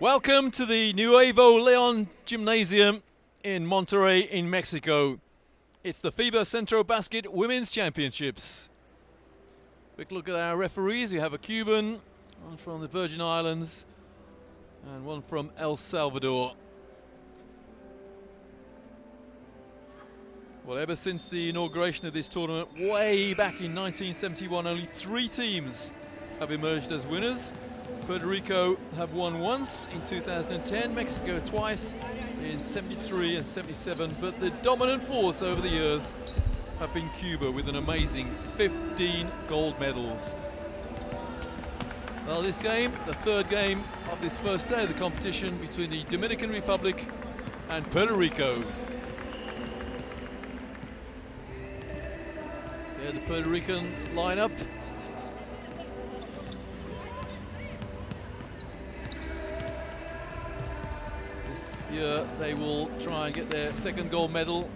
Welcome to the Nuevo Leon Gymnasium in Monterrey in Mexico. It's the FIBA Centro Basket Women's Championships. Quick look at our referees. We have a Cuban, one from the Virgin Islands, and one from El Salvador. Well, ever since the inauguration of this tournament way back in 1971, only 3 teams have emerged as winners. Puerto Rico have won once in 2010, Mexico twice in 73 and 77, but the dominant force over the years have been Cuba with an amazing 15 gold medals. Well, this game, the third game of this first day of the competition between the Dominican Republic and Puerto Rico. There, the Puerto Rican lineup. This year they will try and get their second gold medal.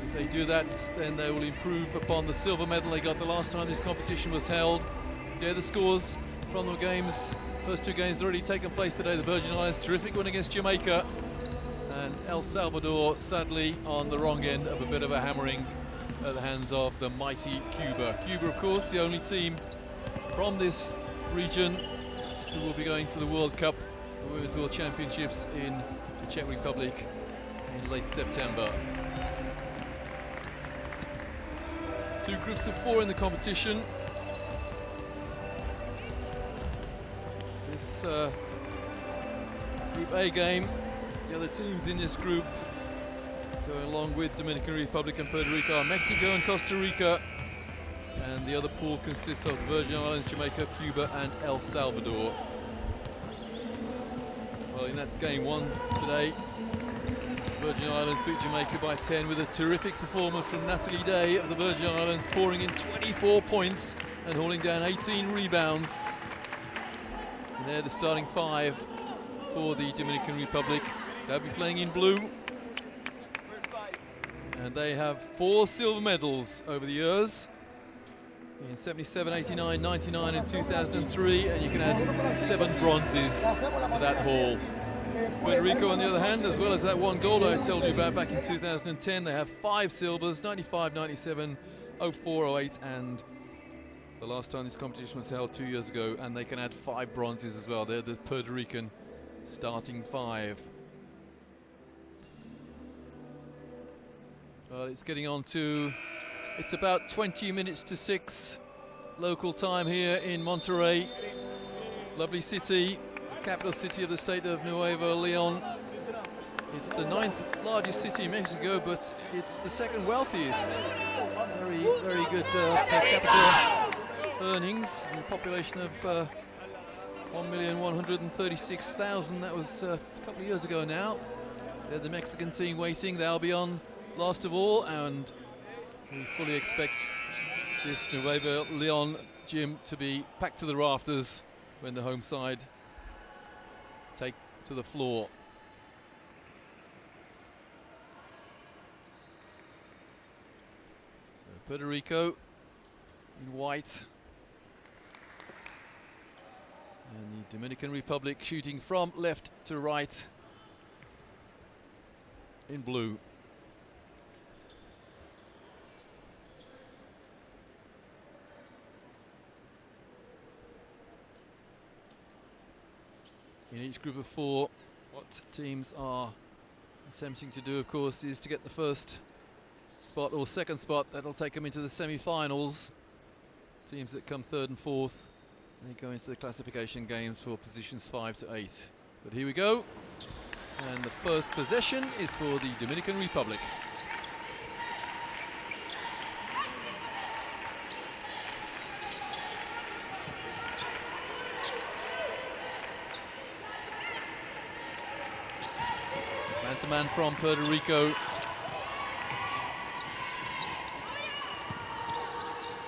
If they do that, then they will improve upon the silver medal they got the last time this competition was held. There, the scores from the games. First 2 games already taken place today. The Virgin Islands, terrific win against Jamaica, and El Salvador sadly on the wrong end of a bit of a hammering at the hands of the mighty Cuba. Cuba, of course, the only team from this region who will be going to the World Cup, the Women's World Championships in the Czech Republic in late September. 2 groups of 4 in the competition. This Group A game, the other teams in this group going along with Dominican Republic and Puerto Rico are Mexico and Costa Rica, and the other pool consists of the Virgin Islands, Jamaica, Cuba and El Salvador. Well, in that game 1 today, Virgin Islands beat Jamaica by 10 with a terrific performance from Natalie Day of the Virgin Islands, pouring in 24 points and hauling down 18 rebounds. And they're the starting 5 for the Dominican Republic. They'll be playing in blue. And they have 4 silver medals over the years in 77, 89, 99 and 2003, and you can add 7 bronzes to that haul. Puerto Rico, on the other hand, as well as that 1 gold I told you about back in 2010, they have 5 silvers, 95, 97, 04, 08, and the last time this competition was held 2 years ago, and they can add 5 bronzes as well. They're the Puerto Rican starting 5. Well, it's getting on to, it's about 20 minutes to 6 local time here in Monterrey. Lovely city, capital city of the state of Nuevo Leon. It's the 9th largest city in Mexico, but it's the 2nd wealthiest. Very, very good per capita earnings, and a population of 1,136,000. That was a couple of years ago now. They're the Mexican team waiting. They'll be on last of all, and we fully expect this Nueva Leon gym to be packed to the rafters when the home side take to the floor. So Puerto Rico in white, and the Dominican Republic shooting from left to right in blue. In each group of four, what teams are attempting to do, of course, is to get the first spot or second spot. That'll take them into the semi-finals. Teams that come third and fourth, they go into the classification games for positions 5 to 8. But here we go, and the first possession is for the Dominican Republic. Man from Puerto Rico,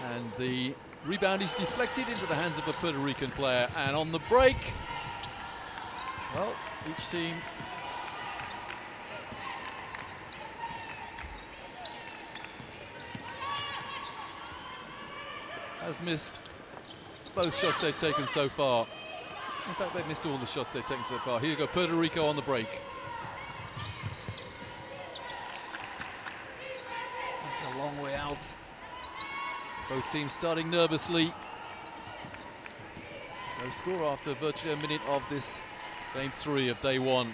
and the rebound is deflected into the hands of a Puerto Rican player, and on the break, well, each team has missed both shots they've taken so far. In fact, they've missed all the shots they've taken so far. Here you go, Puerto Rico on the break. A long way out. Both teams starting nervously. No score after virtually a minute of this game 3 of day 1.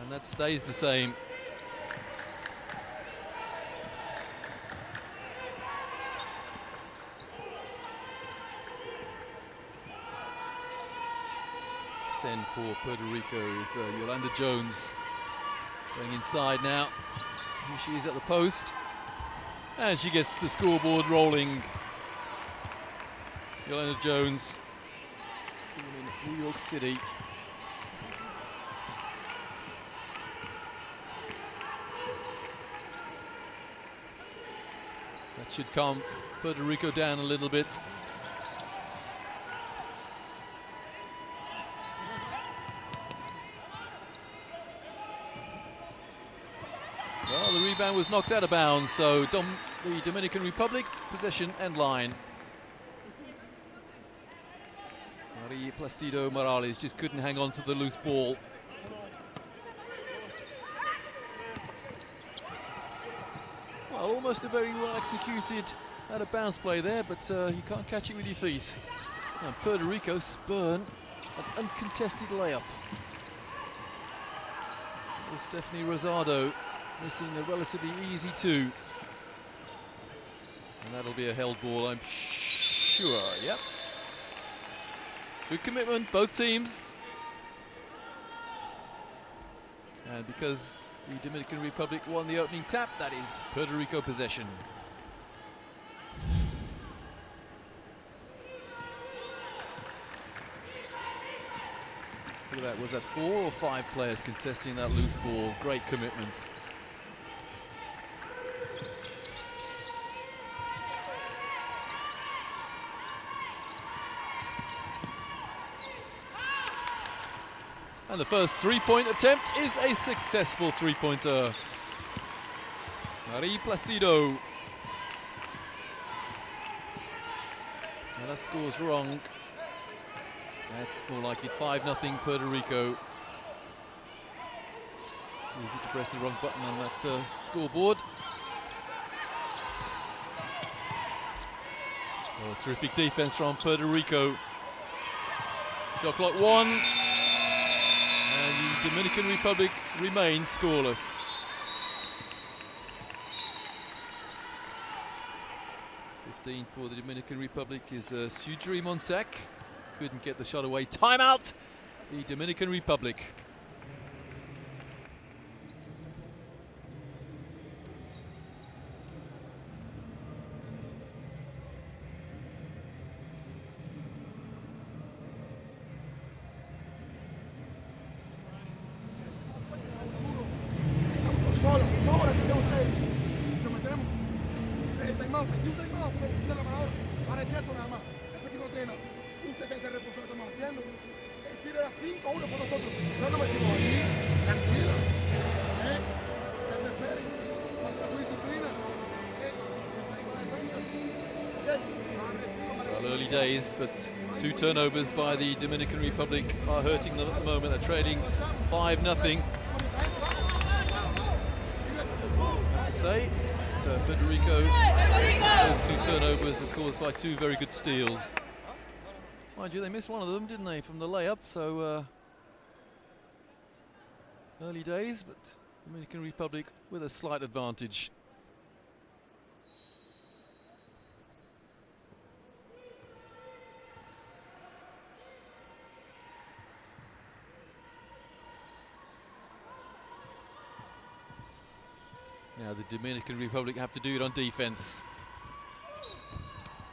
And that stays the same. For Puerto Rico is Yolanda Jones going inside now. Here she is at the post, and she gets the scoreboard rolling. Yolanda Jones, in New York City. That should calm Puerto Rico down a little bit. Well, the rebound was knocked out of bounds, so the Dominican Republic possession end line. Marie Placido Morales just couldn't hang on to the loose ball. Well, almost a very well executed out of bounds play there, but you can't catch it with your feet. And Puerto Rico spurn an uncontested layup. With Stephanie Rosado missing a relatively easy 2. And that'll be a held ball, I'm sure. Yep. Good commitment, both teams. And because the Dominican Republic won the opening tap, that is Puerto Rico possession. Look at that, was that 4 or 5 players contesting that loose ball? Great commitment. And the first 3-point attempt is a successful 3-pointer. Marie Placido. Now that score's wrong. That's more like it. 5-0 Puerto Rico. Easy to press the wrong button on that scoreboard. Oh, terrific defense from Puerto Rico. Shot clock 1. And the Dominican Republic remains scoreless. For the Dominican Republic is Sudri Monsac. Couldn't get the shot away. Timeout, the Dominican Republic. Well, early days, but 2 turnovers by the Dominican Republic are hurting them at the moment. They're trailing 5-0. Have to say, Puerto Rico, those 2 turnovers were caused by 2 very good steals. Mind you, they missed one of them, didn't they, from the layup? So early days, but Dominican Republic with a slight advantage. Now the Dominican Republic have to do it on defense.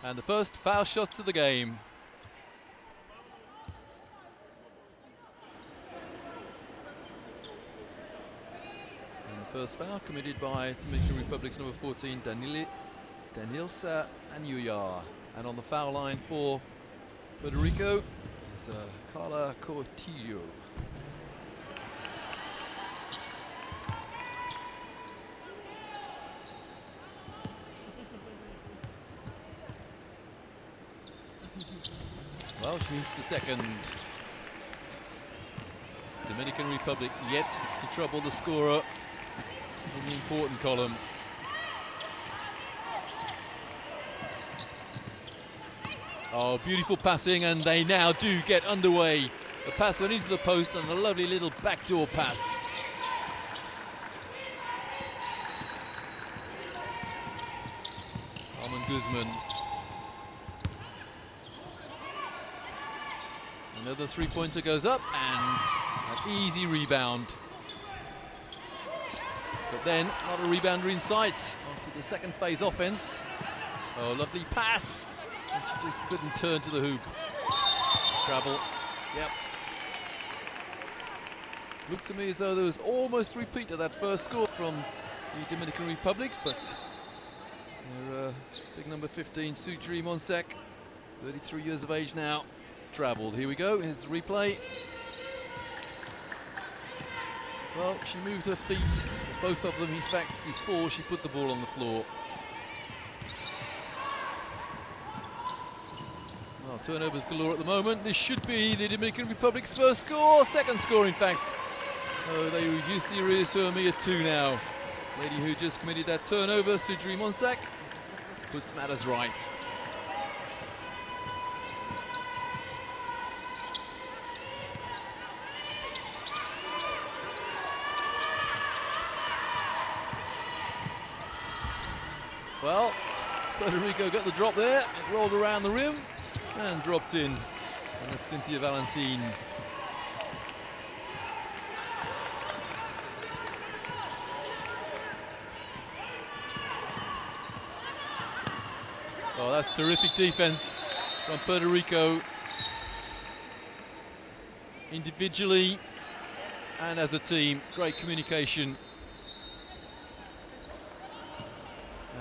And the first foul shots of the game. And the first foul committed by Dominican Republic's number 14, Danilsa Anuyar. And on the foul line for Puerto Rico is Carla Cortillo. Well, she needs the second. Dominican Republic yet to trouble the scorer in the important column. Oh, beautiful passing, and they now do get underway. The pass went into the post and a lovely little backdoor pass. Carmen Guzman. Another 3-pointer goes up, and an easy rebound. But then, not a rebounder in sight after the second phase offense. Oh, lovely pass. And she just couldn't turn to the hoop. Travel. Yep. Looked to me as though there was almost a repeat of that first score from the Dominican Republic, but their big number 15, Sujiri Monsek, 33 years of age now, traveled. Here we go, here's the replay. Well, she moved her feet, both of them in fact, before she put the ball on the floor. Well, turnovers galore at the moment. This should be the Dominican Republic's first score, second score in fact. So they reduce the arrears to a mere 2 now. Lady who just committed that turnover, Sujiri Monsek, puts matters right. Well, Puerto Rico got the drop there. It rolled around the rim and drops in. And that's Cynthia Valentin. Oh, that's terrific defense from Puerto Rico. Individually and as a team, great communication.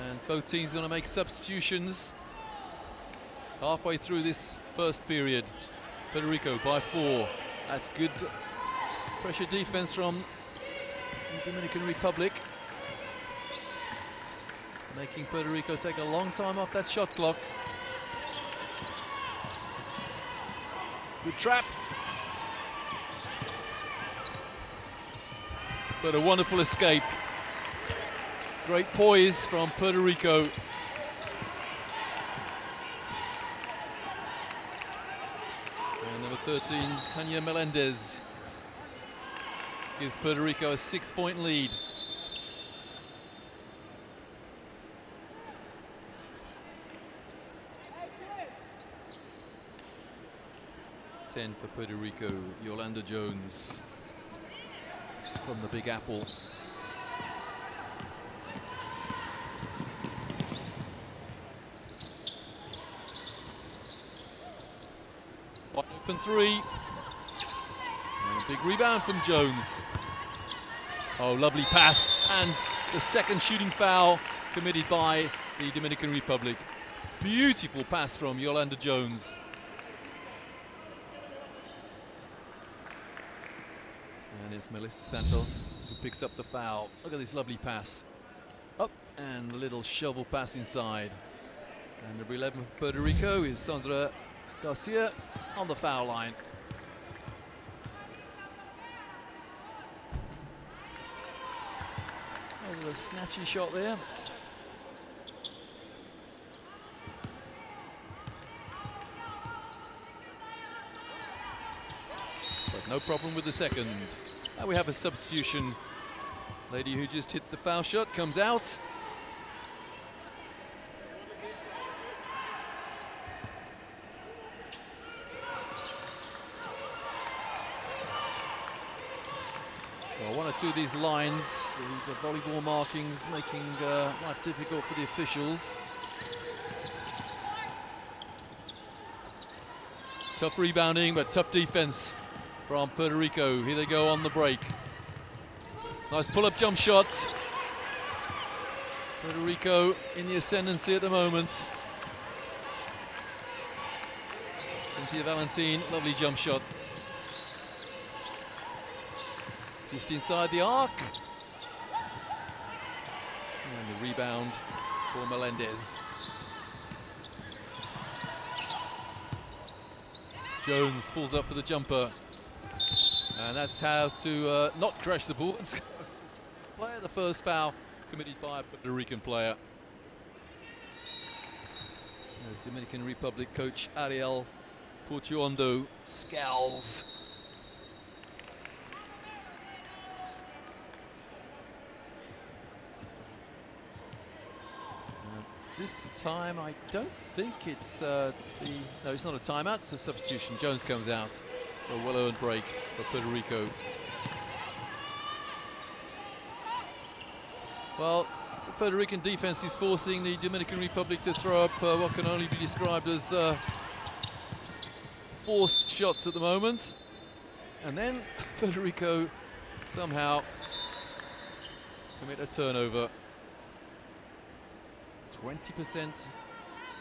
And both teams going to make substitutions halfway through this first period. Puerto Rico by 4. That's good pressure defense from the Dominican Republic, making Puerto Rico take a long time off that shot clock. Good trap. But a wonderful escape. Great poise from Puerto Rico. And number 13, Tanya Melendez, gives Puerto Rico a 6-point lead. Ten for Puerto Rico, Yolanda Jones from the Big Apple. Open 3. And a big rebound from Jones. Oh, lovely pass. And the second shooting foul committed by the Dominican Republic. Beautiful pass from Yolanda Jones. And it's Melissa Santos who picks up the foul. Look at this lovely pass. Up and a little shovel pass inside. And number 11 for Puerto Rico is Sandra Garcia on the foul line. A little snatchy shot there. But no problem with the second. Now we have a substitution. Lady who just hit the foul shot comes out. Well, one or two of these lines, the volleyball markings making life difficult for the officials. Tough rebounding, but tough defense from Puerto Rico. Here they go on the break. Nice pull-up jump shot. Puerto Rico in the ascendancy at the moment. Cynthia Valentin, lovely jump shot. Just inside the arc. And the rebound for Melendez. Jones pulls up for the jumper. And that's how to not crash the ball. Player, the first foul committed by a Puerto Rican player. There's Dominican Republic coach Ariel Portuondo scowls. This time I don't think it's no, it's not a timeout, it's a substitution. Jones comes out. A well-earned break for Puerto Rico. Well, the Puerto Rican defense is forcing the Dominican Republic to throw up what can only be described as forced shots at the moment. And then Puerto Rico somehow commit a turnover. 20%,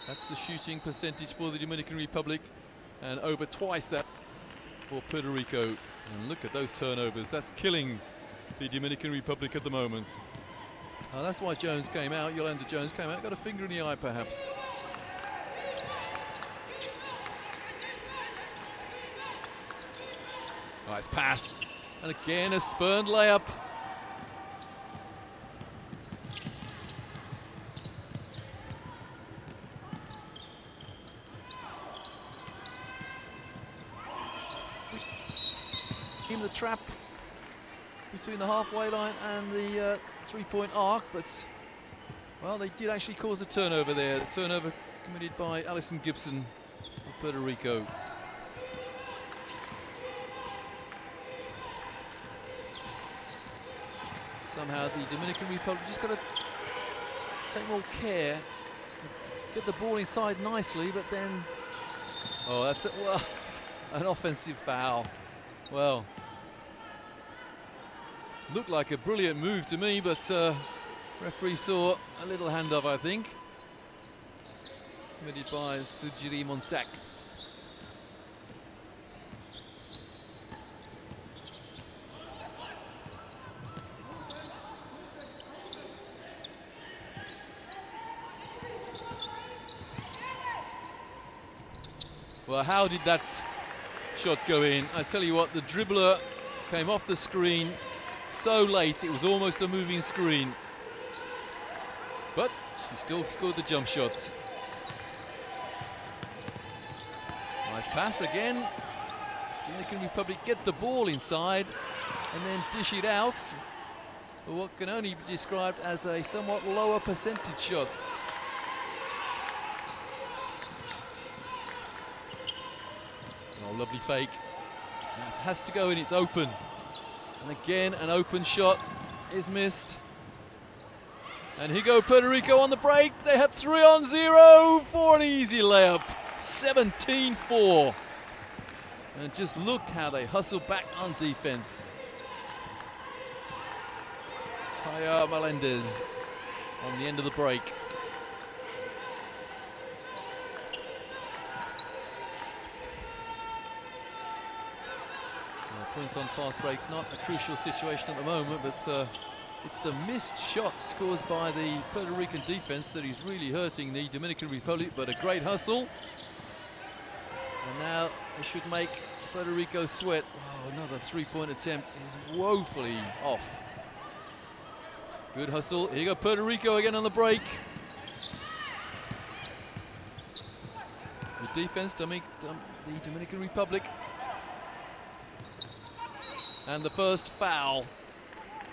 that's the shooting percentage for the Dominican Republic, and over twice that for Puerto Rico. And look at those turnovers, that's killing the Dominican Republic at the moment. That's why Jones came out, Yolanda Jones came out, got a finger in the eye perhaps. Nice pass, and again a spurned layup. In the trap between the halfway line and the three-point arc, but well, they did actually cause a turnover there. The turnover committed by Alison Gibson of Puerto Rico. Somehow the Dominican Republic just got to take more care, get the ball inside nicely, but then, oh, that's it. Well, an offensive foul. Well, looked like a brilliant move to me, but referee saw a little handoff, I think, committed by Sujiri Monsac. Well, how did that shot go in? I tell you what, the dribbler came off the screen so late, it was almost a moving screen. But she still scored the jump shots. Nice pass again. Dominican Republic get the ball inside and then dish it out for what can only be described as a somewhat lower percentage shot. Oh, lovely fake. That has to go in, it's open. And again, an open shot is missed. And here go Puerto Rico on the break. They have 3-on-0 for an easy layup. 17-4. And just look how they hustle back on defense. Taya Melendez on the end of the break. points on fast breaks, not a crucial situation at the moment, but it's the missed shots scores by the Puerto Rican defense that is really hurting the Dominican Republic, but a great hustle. And now they should make Puerto Rico sweat. Oh, another three-point attempt is woefully off. Good hustle. Here you go, Puerto Rico again on the break. Good defense, the Dominican Republic. And the first foul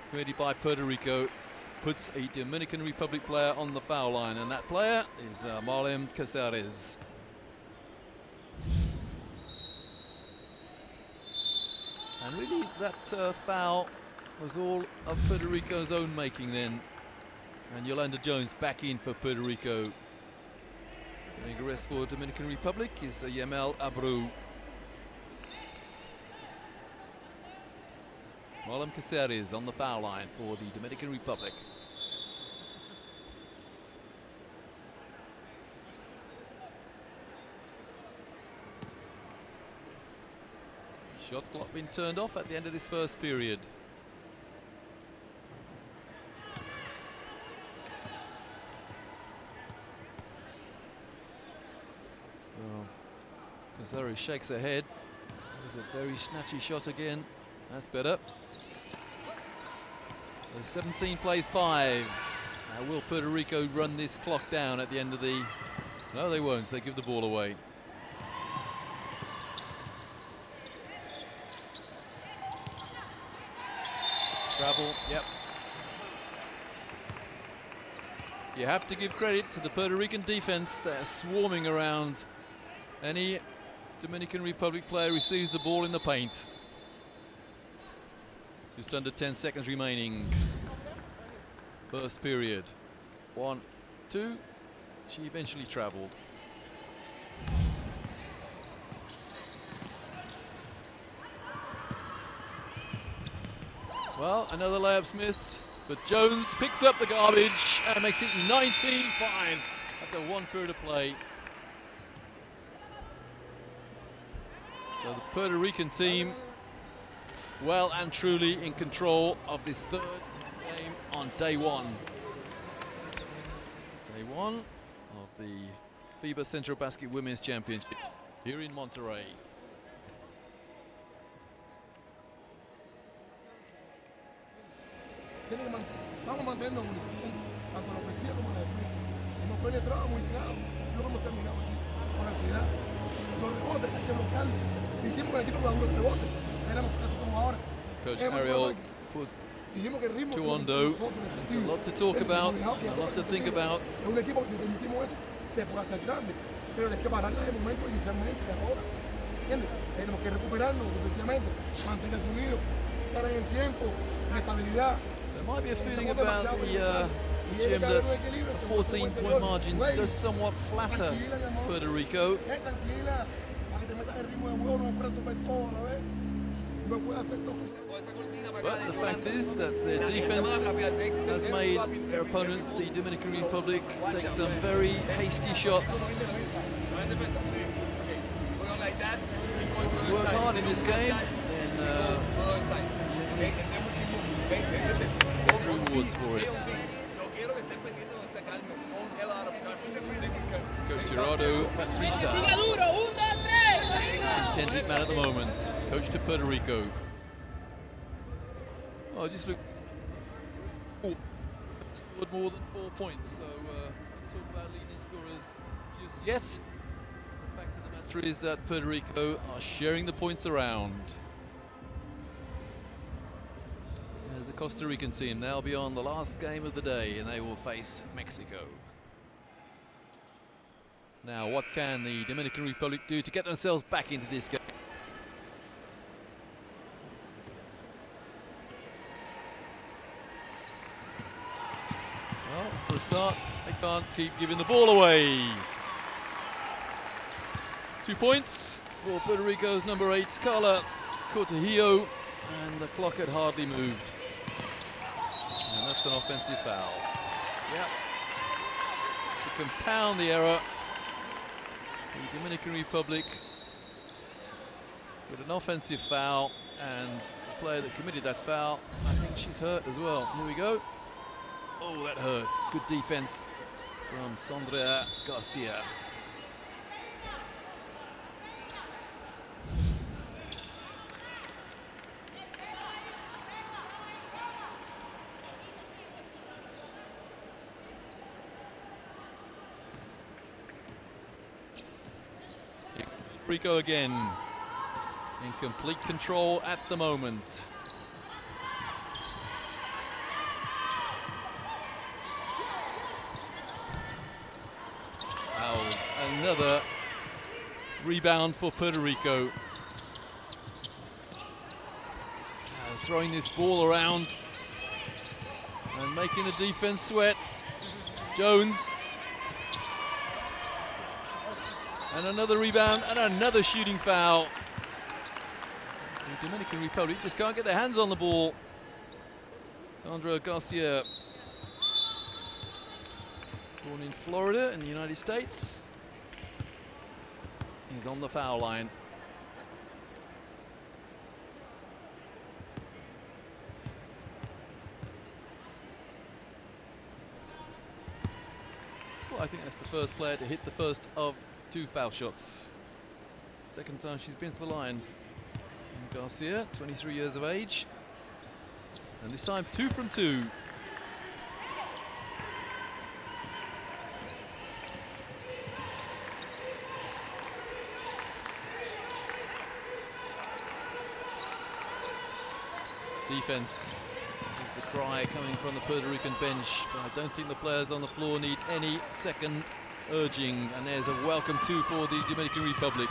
committed by Puerto Rico puts a Dominican Republic player on the foul line, and that player is Marlon Caceres. And really, that foul was all of Puerto Rico's own making then. And Yolanda Jones back in for Puerto Rico. Getting a rest for Dominican Republic is Yamel Abreu. Marlon Caceres on the foul line for the Dominican Republic. Shot clock been turned off at the end of this first period. Well, Caceres shakes her head. It was a very snatchy shot again. That's better. So 17 plays 5. Now will Puerto Rico run this clock down at the end of the... No, they won't. They give the ball away. Travel, yep. You have to give credit to the Puerto Rican defense. They're swarming around any Dominican Republic player who receives the ball in the paint. Just under 10 seconds remaining. First period. 1, 2. She eventually traveled. Well, another layup's missed, but Jones picks up the garbage and makes it 19-5 after one period of play. So the Puerto Rican team well and truly in control of this third game on day one. Day one of the FIBA Central Basket Women's Championships here in Monterrey. Vamos a mantenernos unidos, tanto la ofensiva como la defensa. Hemos penetrado, hemos llegado, y luego hemos terminado aquí con la ansiedad. Los rebotes hay que bloquearlos. Dijimos que el equipo va a un rebote, éramos casi como ahora. Coach Ariel put two on dough. There's a lot to talk about, a lot to think about. Es un equipo que si permitimos eso, se puede hacer grande, pero hay que pararla de momento inicialmente, de ahora. ¿Entiendes? Tenemos que recuperarnos defensivamente, mantenerse unidos, estar en el tiempo, en estabilidad. There might be a feeling about the gym that a 14-point margin does somewhat flatter Puerto Rico. But the fact is that their defense has made their opponents, the Dominican Republic, take some very hasty shots. Work hard in this game, and rewards for it. Coach Gerardo Batista, intended man at the moment, coach to Puerto Rico. Oh, just look. Oh, scored more than 4 points, so don't talk about leading scorers just yet. The fact of the matter is that Puerto Rico are sharing the points around. The Costa Rican team now be on the last game of the day, and they will face Mexico. Now, what can the Dominican Republic do to get themselves back into this game? Well, for a start, they can't keep giving the ball away. 2 points for Puerto Rico's number 8, Carla Cortejillo, and the clock had hardly moved. And that's an offensive foul. Yep. To compound the error, the Dominican Republic get an offensive foul And the player that committed that foul, I think she's hurt as well. Here we go. Oh, that hurt. Good defense from Sandra Garcia. Rico again in complete control at the moment. Oh, another rebound for Puerto Rico. Throwing this ball around and making the defense sweat. Jones. And another rebound and another shooting foul. The Dominican Republic just can't get their hands on the ball. Sandra Garcia, born in Florida in the United States, is on the foul line. Well, I think that's the first player to hit the first of 2 foul shots. Second time she's been to the line. And Garcia, 23 years of age. And this time 2 from 2. Defense is the cry coming from the Puerto Rican bench, but I don't think the players on the floor need any second urging, and there's a welcome 2 for the Dominican Republic.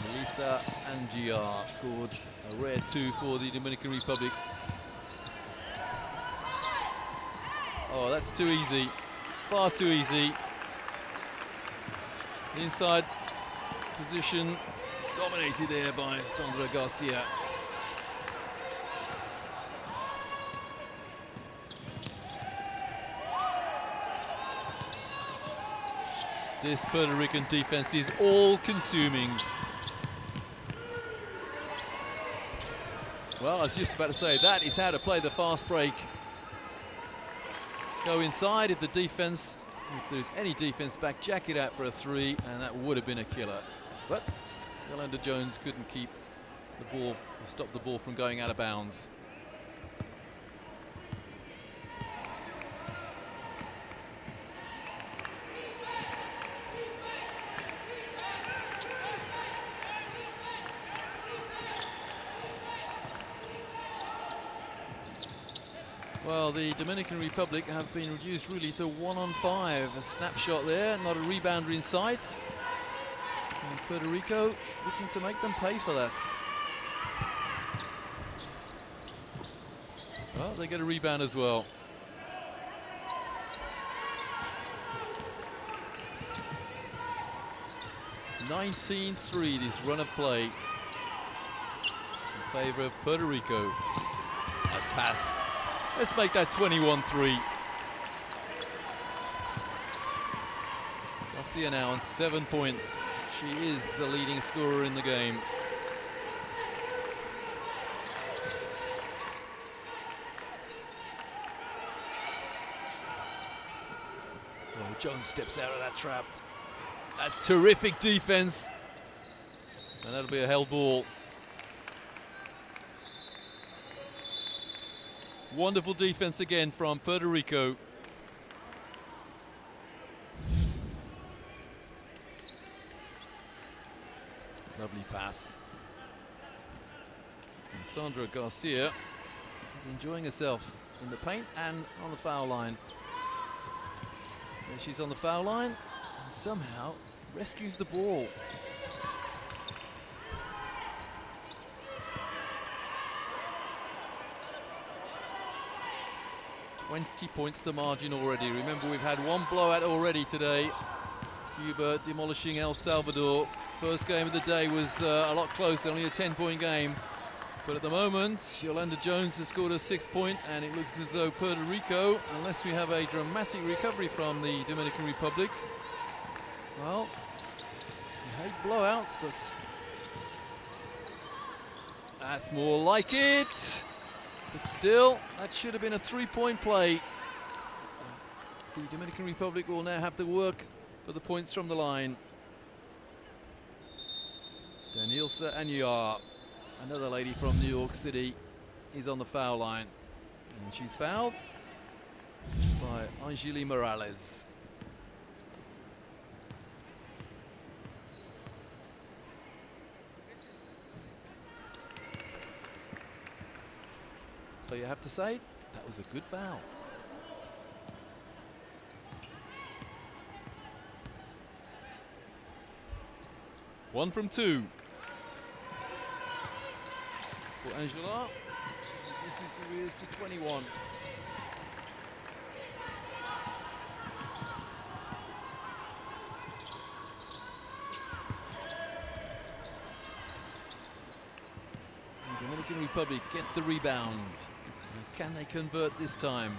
Melissa Angiar scored a rare 2 for the Dominican Republic. Oh, that's too easy, far too easy. Inside position, dominated there by Sandra Garcia. This Puerto Rican defense is all-consuming. Well, I was just about to say, that is how to play the fast break. Go inside if the defense, if there's any defense back, jack it out for a 3, and that would have been a killer. But Yolanda Jones couldn't keep the ball, stop the ball from going out of bounds. Well, the Dominican Republic have been reduced really to 1-on-5. A snapshot there, not a rebounder in sight. And Puerto Rico looking to make them pay for that. Well, they get a rebound as well. (19-3) this run of play in favor of Puerto Rico. Nice pass. Let's make that 21-3. Garcia now on 7 points. She is the leading scorer in the game. Oh, Jones steps out of that trap. That's terrific defense. And that'll be a held ball. Wonderful defense again from Puerto Rico. Lovely pass. And Sandra Garcia is enjoying herself in the paint and on the foul line. There she's on the foul line and somehow rescues the ball. 20 points the margin already. Remember, we've had 1 blowout already today. Cuba demolishing El Salvador. First game of the day was a lot closer, only a 10-point game. But at the moment, Yolanda Jones has scored a 6-point, and it looks as though Puerto Rico, unless we have a dramatic recovery from the Dominican Republic, well, we hate blowouts, but that's more like it. But still, that should have been a 3-point play. The Dominican Republic will now have to work for the points from the line. Danielsa Anyar, another lady from New York City, is on the foul line. And she's fouled by Angeli Morales. So you have to say, that was a good foul. One from two. For Angela, reduces the rears to 21. The Dominican Republic get the rebound. Can they convert this time?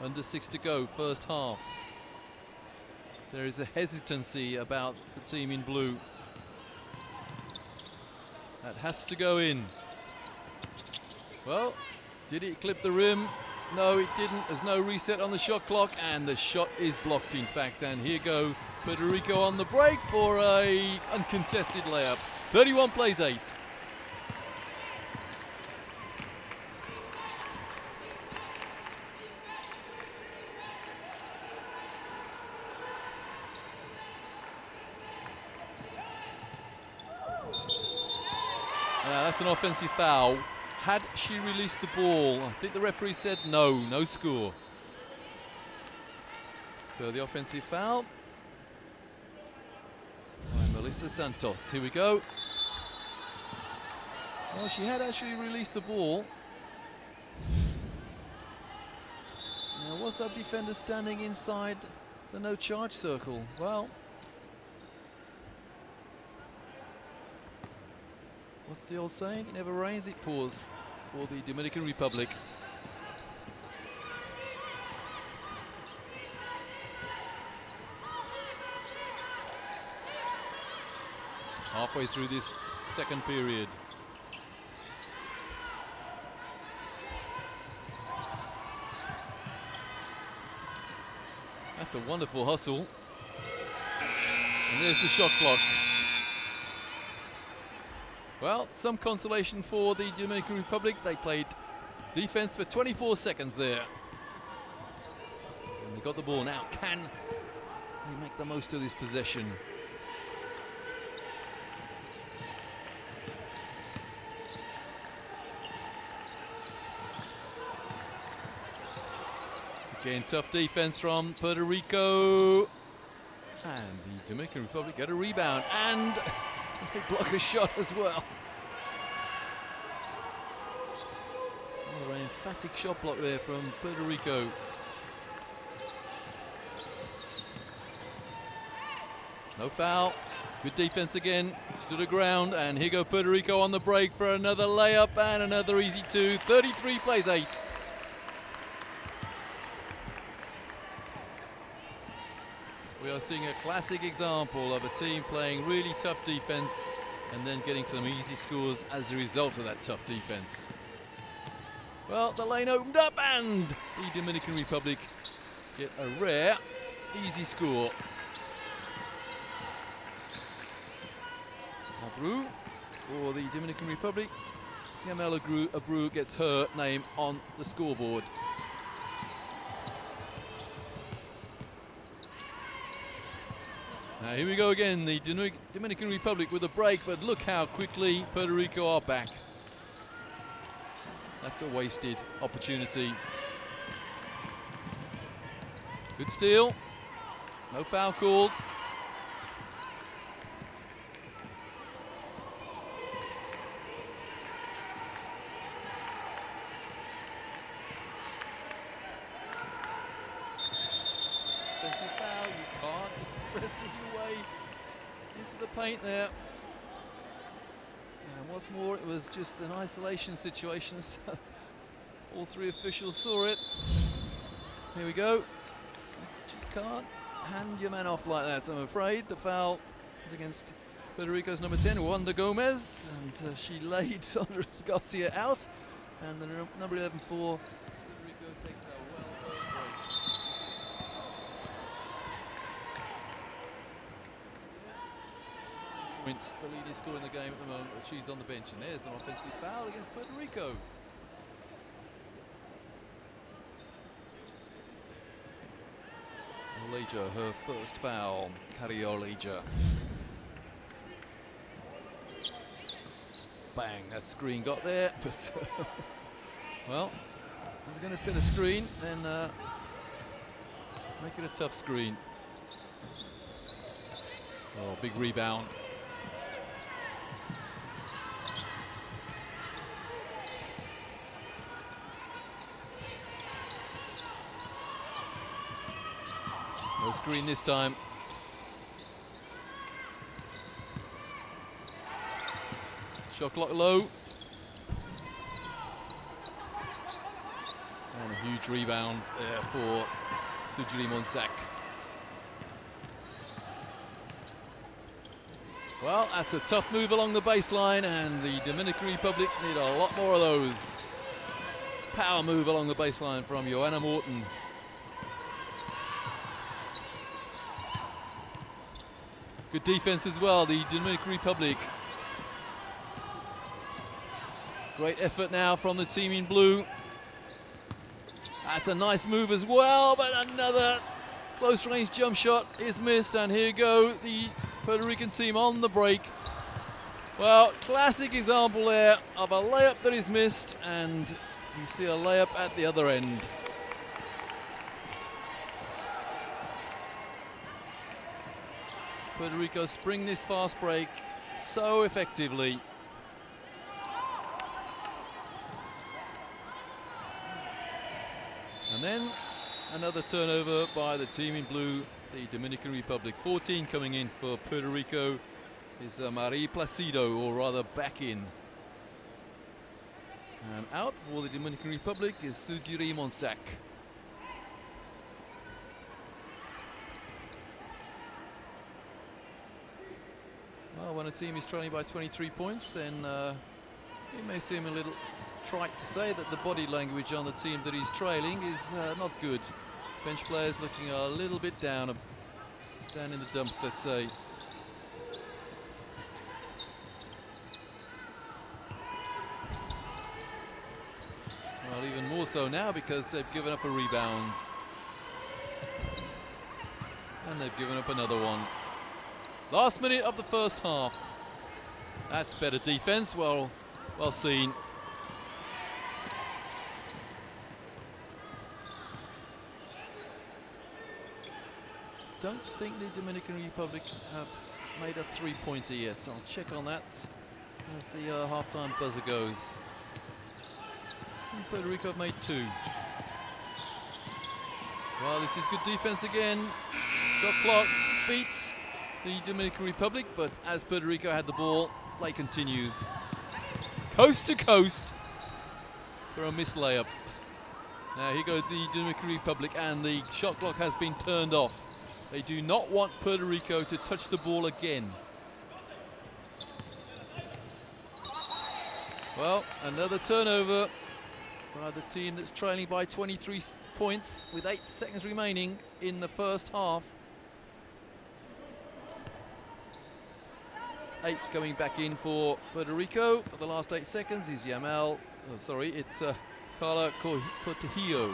Under 6 to go, first half. There is a hesitancy about the team in blue. That has to go in. Well, did it clip the rim? No, it didn't. There's no reset on the shot clock, and the shot is blocked, in fact. And here go Puerto Rico on the break for a uncontested layup. 31 plays 8. That's an offensive foul. Had she released the ball, I think the referee said no score. So the offensive foul by Melissa Santos. Here we go. Well, she had actually released the ball. Now, was that defender standing inside the no charge circle? Well, what's the old saying? It never rains, it pours for the Dominican Republic. Halfway through this second period. That's a wonderful hustle. And there's the shot clock. Well, some consolation for the Dominican Republic. They played defense for 24 seconds there. And they got the ball now. Can they make the most of this possession? Again, tough defense from Puerto Rico. And the Dominican Republic get a rebound. And they block a shot as well. Oh, an emphatic shot block there from Puerto Rico. No foul. Good defense again. Stood a ground, and here go Puerto Rico on the break for another layup and another easy two. 33 plays 8. We are seeing a classic example of a team playing really tough defense and then getting some easy scores as a result of that tough defense. Well, the lane opened up and the Dominican Republic get a rare, easy score. Abreu for the Dominican Republic. Yamel Abreu gets her name on the scoreboard. Now here we go again, the Dominican Republic with a break, but look how quickly Puerto Rico are back. That's a wasted opportunity. Good steal. No foul called. Offensive foul, you can't express your way into the paint there. And Once more, it was just an isolation situation, so all three officials saw it. Here we go. Just can't hand your man off like that, I'm afraid. The foul is against Puerto Rico's number 10, Wanda Gomez, and she laid Sandra Garcia out. And the number 11 for Puerto Rico takes a well-earned break. Points, the leading scorer in the game at the moment, but she's on the bench, and there's an offensive foul against Puerto Rico. Oleja, her first foul. Kari Oleja. Bang, that screen got there, but well, if we're going to set a screen, then make it a tough screen. Oh, big rebound. No screen this time. Shot clock low. And a huge rebound there for Sujiri-Monsak. Well, that's a tough move along the baseline, and the Dominican Republic need a lot more of those. Power move along the baseline from Joanna Morton. Good defense as well, the Dominican Republic. Great effort now from the team in blue. That's a nice move as well, but another close range jump shot is missed, and here go the Puerto Rican team on the break. Well, classic example there of a layup that is missed, and you see a layup at the other end. Puerto Rico spring this fast break so effectively. And then another turnover by the team in blue, the Dominican Republic. 14 coming in for Puerto Rico is Marie Placido, or rather back in. And out for the Dominican Republic is Sujiri-Monsak. Well, when a team is trailing by 23 points, then it may seem a little trite to say that the body language on the team that is trailing is not good. Bench players looking a little bit down in the dumps, let's say. Well, even more so now because they've given up a rebound. And they've given up another one. Last minute of the first half. That's better defense. Well seen. Don't think the Dominican Republic have made a three-pointer yet, so I'll check on that as the halftime buzzer goes. And Puerto Rico have made two. Well, this is good defense again. Shot clock beats the Dominican Republic, but as Puerto Rico had the ball, play continues. Coast to coast for a missed layup. Now here goes the Dominican Republic, and the shot clock has been turned off. They do not want Puerto Rico to touch the ball again. Well, another turnover by the team that's trailing by 23 points with 8 seconds remaining in the first half. 8 coming back in for Puerto Rico for the last 8 seconds is it's Carla Cortejillo.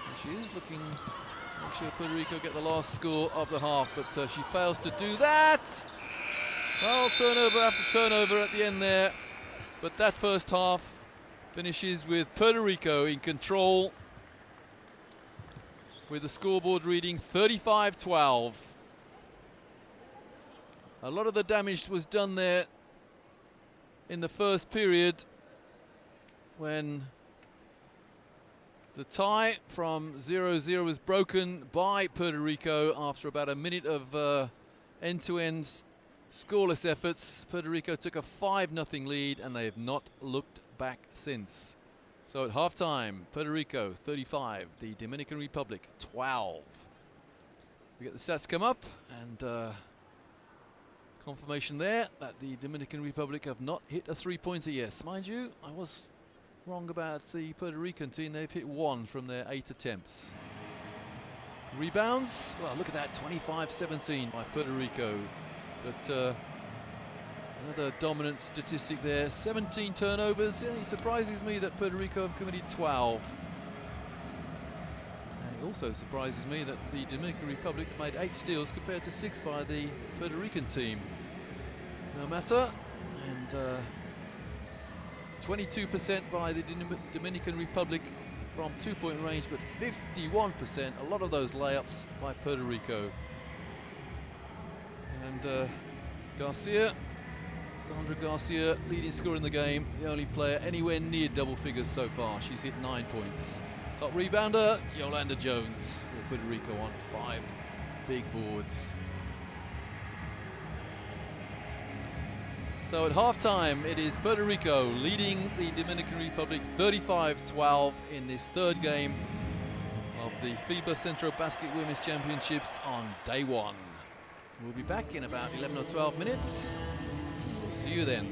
And she is looking, make sure Puerto Rico get the last score of the half, but she fails to do that. Well, turnover after turnover at the end there, but that first half finishes with Puerto Rico in control with the scoreboard reading 35-12. A lot of the damage was done there in the first period when the tie from 0-0 was broken by Puerto Rico after about a minute of end-to-end Scoreless efforts. Puerto Rico took a 5-0 lead and they have not looked back since. So at halftime, Puerto Rico 35, the Dominican Republic 12. We get the stats come up, and confirmation there that the Dominican Republic have not hit a 3-pointer yet. Mind you, I was wrong about the Puerto Rican team. They've hit 1 from their 8 attempts. Rebounds, well, look at that, 25-17 by Puerto Rico. But another dominant statistic there, 17 turnovers. It surprises me that Puerto Rico have committed 12. And it also surprises me that the Dominican Republic made 8 steals compared to 6 by the Puerto Rican team. No matter, and 22% by the Dominican Republic from 2-point range, but 51%, a lot of those layups by Puerto Rico. And Garcia, Sandra Garcia, leading scorer in the game, the only player anywhere near double figures so far. She's hit 9 points. Top rebounder, Yolanda Jones, for Puerto Rico on 5 big boards. So at halftime, it is Puerto Rico leading the Dominican Republic 35-12 in this 3rd game of the FIBA Central Basket Women's Championships on day 1. We'll be back in about 11 or 12 minutes. We'll see you then.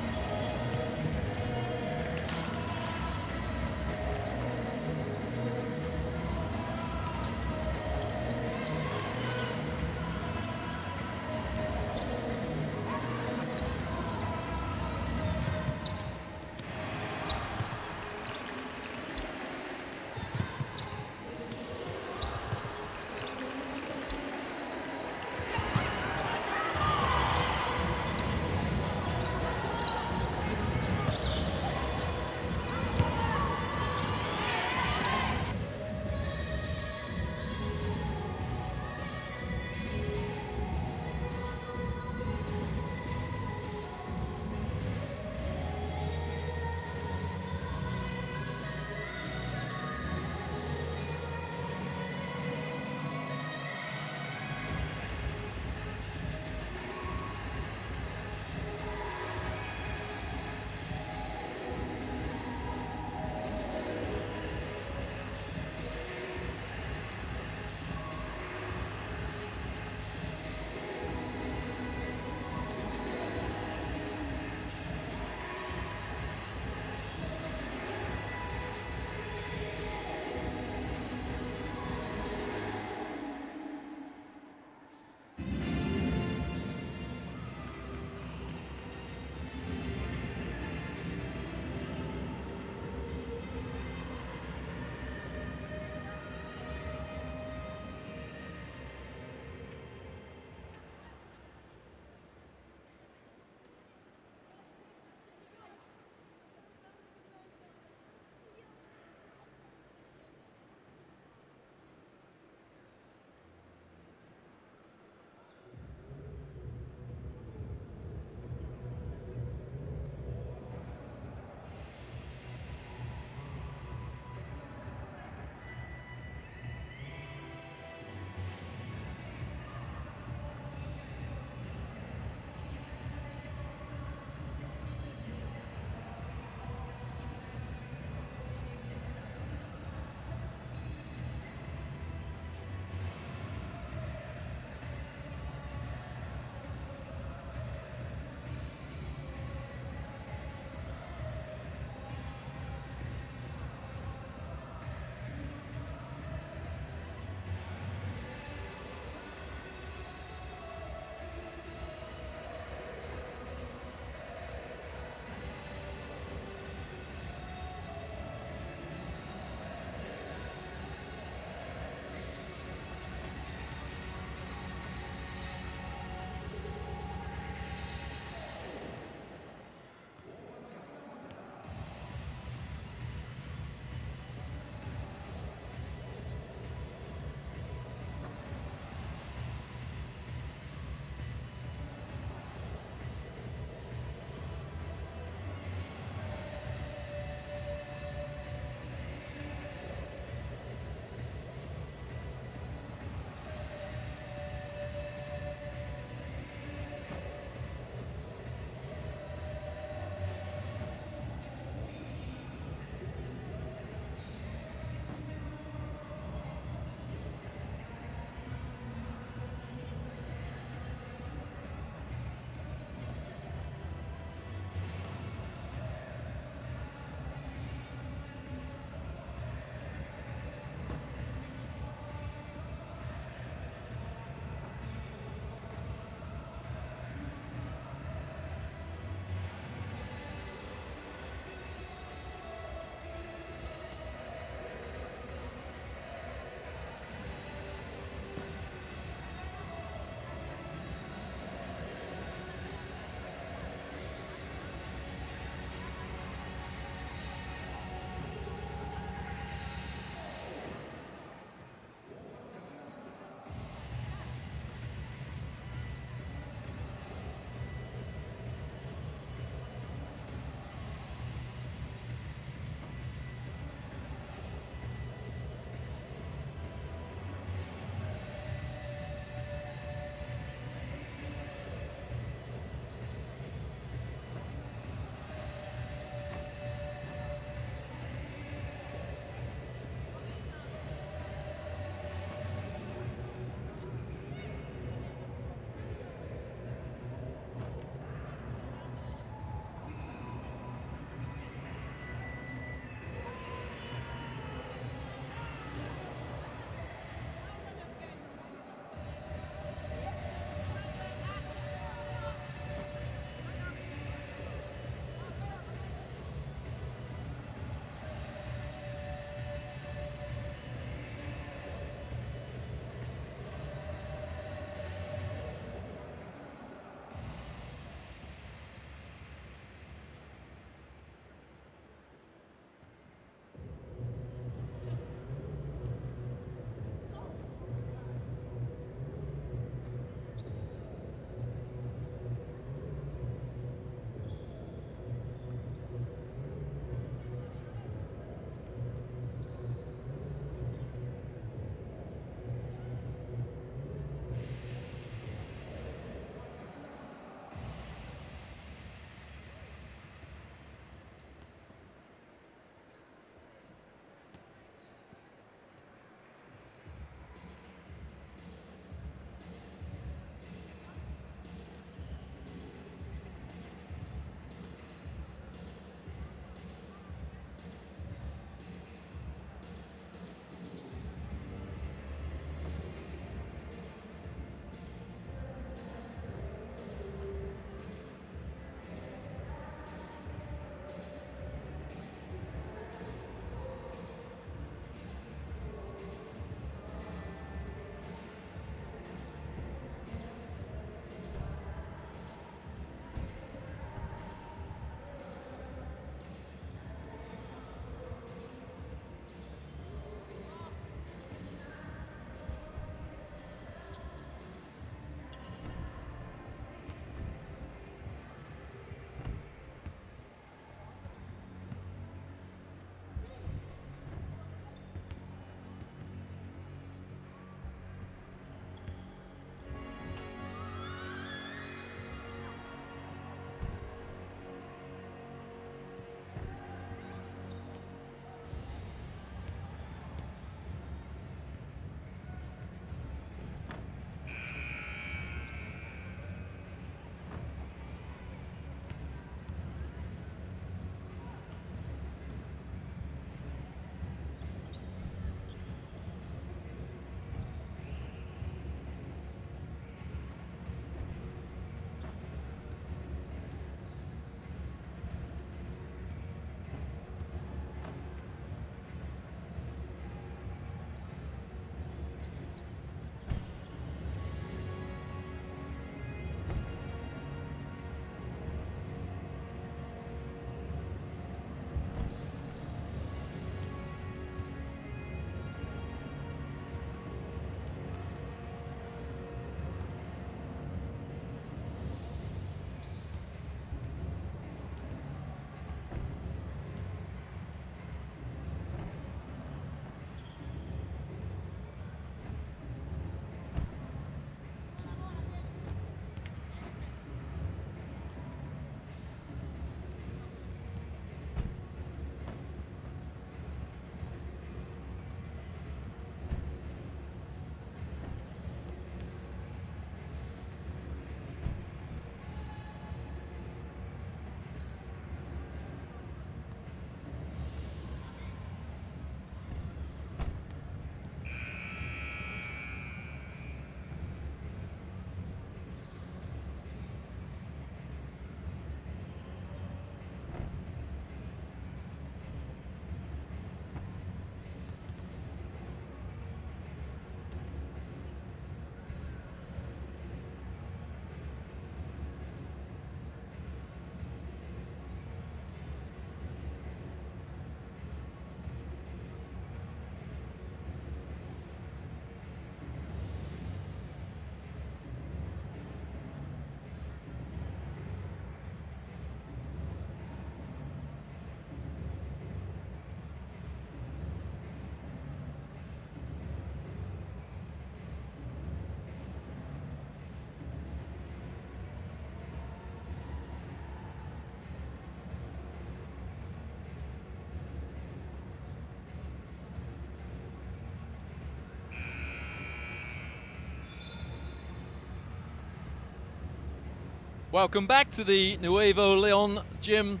Welcome back to the Nuevo Leon gym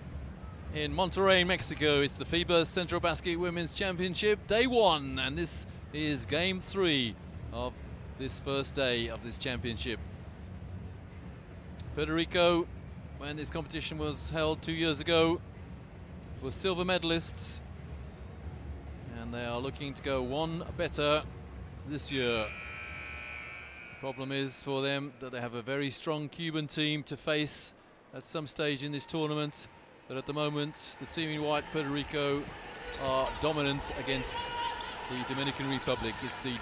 in Monterrey, Mexico. It's the FIBA Central Basket Women's Championship, day 1, and this is game 3 of this first day of this championship. Puerto Rico, when this competition was held 2 years ago, were silver medalists, and they are looking to go one better this year. Problem is for them that they have a very strong Cuban team to face at some stage in this tournament, but at the moment the team in white, Puerto Rico, are dominant against the Dominican Republic. It's the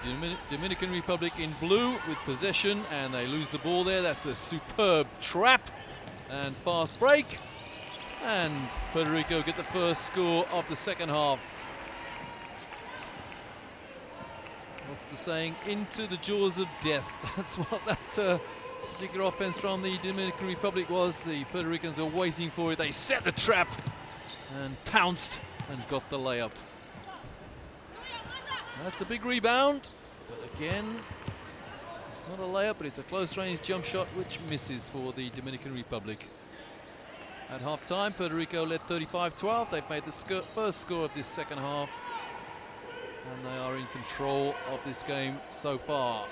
Dominican Republic in blue with possession, and they lose the ball there. That's a superb trap and fast break, and Puerto Rico get the first score of the second half. What's the saying? Into the jaws of death. That's what that particular offense from the Dominican Republic was. The Puerto Ricans are waiting for it. They set the trap and pounced and got the layup. That's a big rebound, but again, it's not a layup, but it's a close-range jump shot which misses for the Dominican Republic. At half-time, Puerto Rico led 35-12. They've made the first score of this second half, and they are in control of this game so far.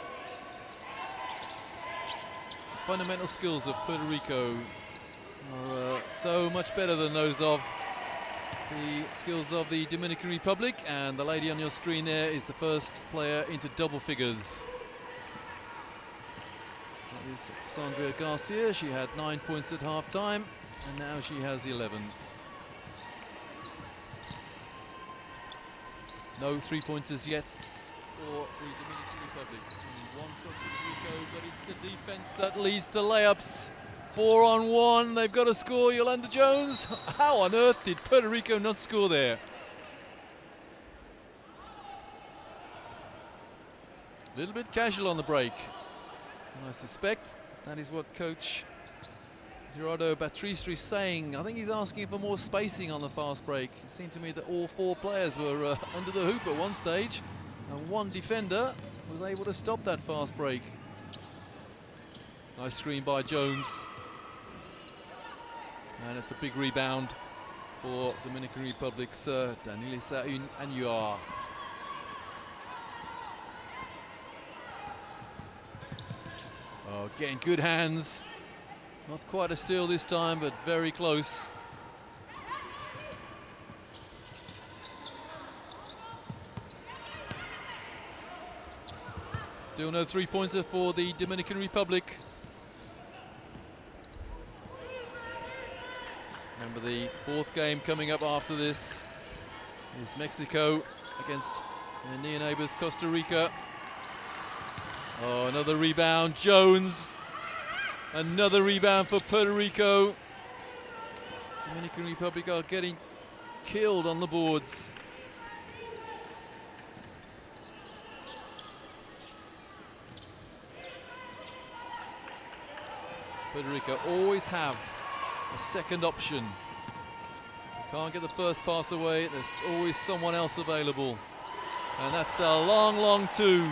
The fundamental skills of Puerto Rico are so much better than those of the skills of the Dominican Republic, and the lady on your screen there is the first player into double figures. That is Sandra Garcia. She had 9 points at half-time, and now she has 11. No three-pointers yet for the Dominican Republic. Only one from Puerto Rico, but it's the defense that leads to layups. 4-on-1, they've got to score. Yolanda Jones, how on earth did Puerto Rico not score there? A little bit casual on the break, and I suspect that is what Coach Gerardo Batistri is saying. I think he's asking for more spacing on the fast break. It seemed to me that all 4 players were under the hoop at one stage, and one defender was able to stop that fast break. Nice screen by Jones. And it's a big rebound for Dominican Republic's Danilisa Anuar. Oh, again, good hands. Not quite a steal this time, but very close. Still no three-pointer for the Dominican Republic. Remember, the 4th game coming up after this is Mexico against their near neighbors Costa Rica. Oh, another rebound, Jones. Another rebound for Puerto Rico. Dominican Republic are getting killed on the boards. Puerto Rico always have a second option. If you can't get the first pass away, there's always someone else available. And that's a long, long 2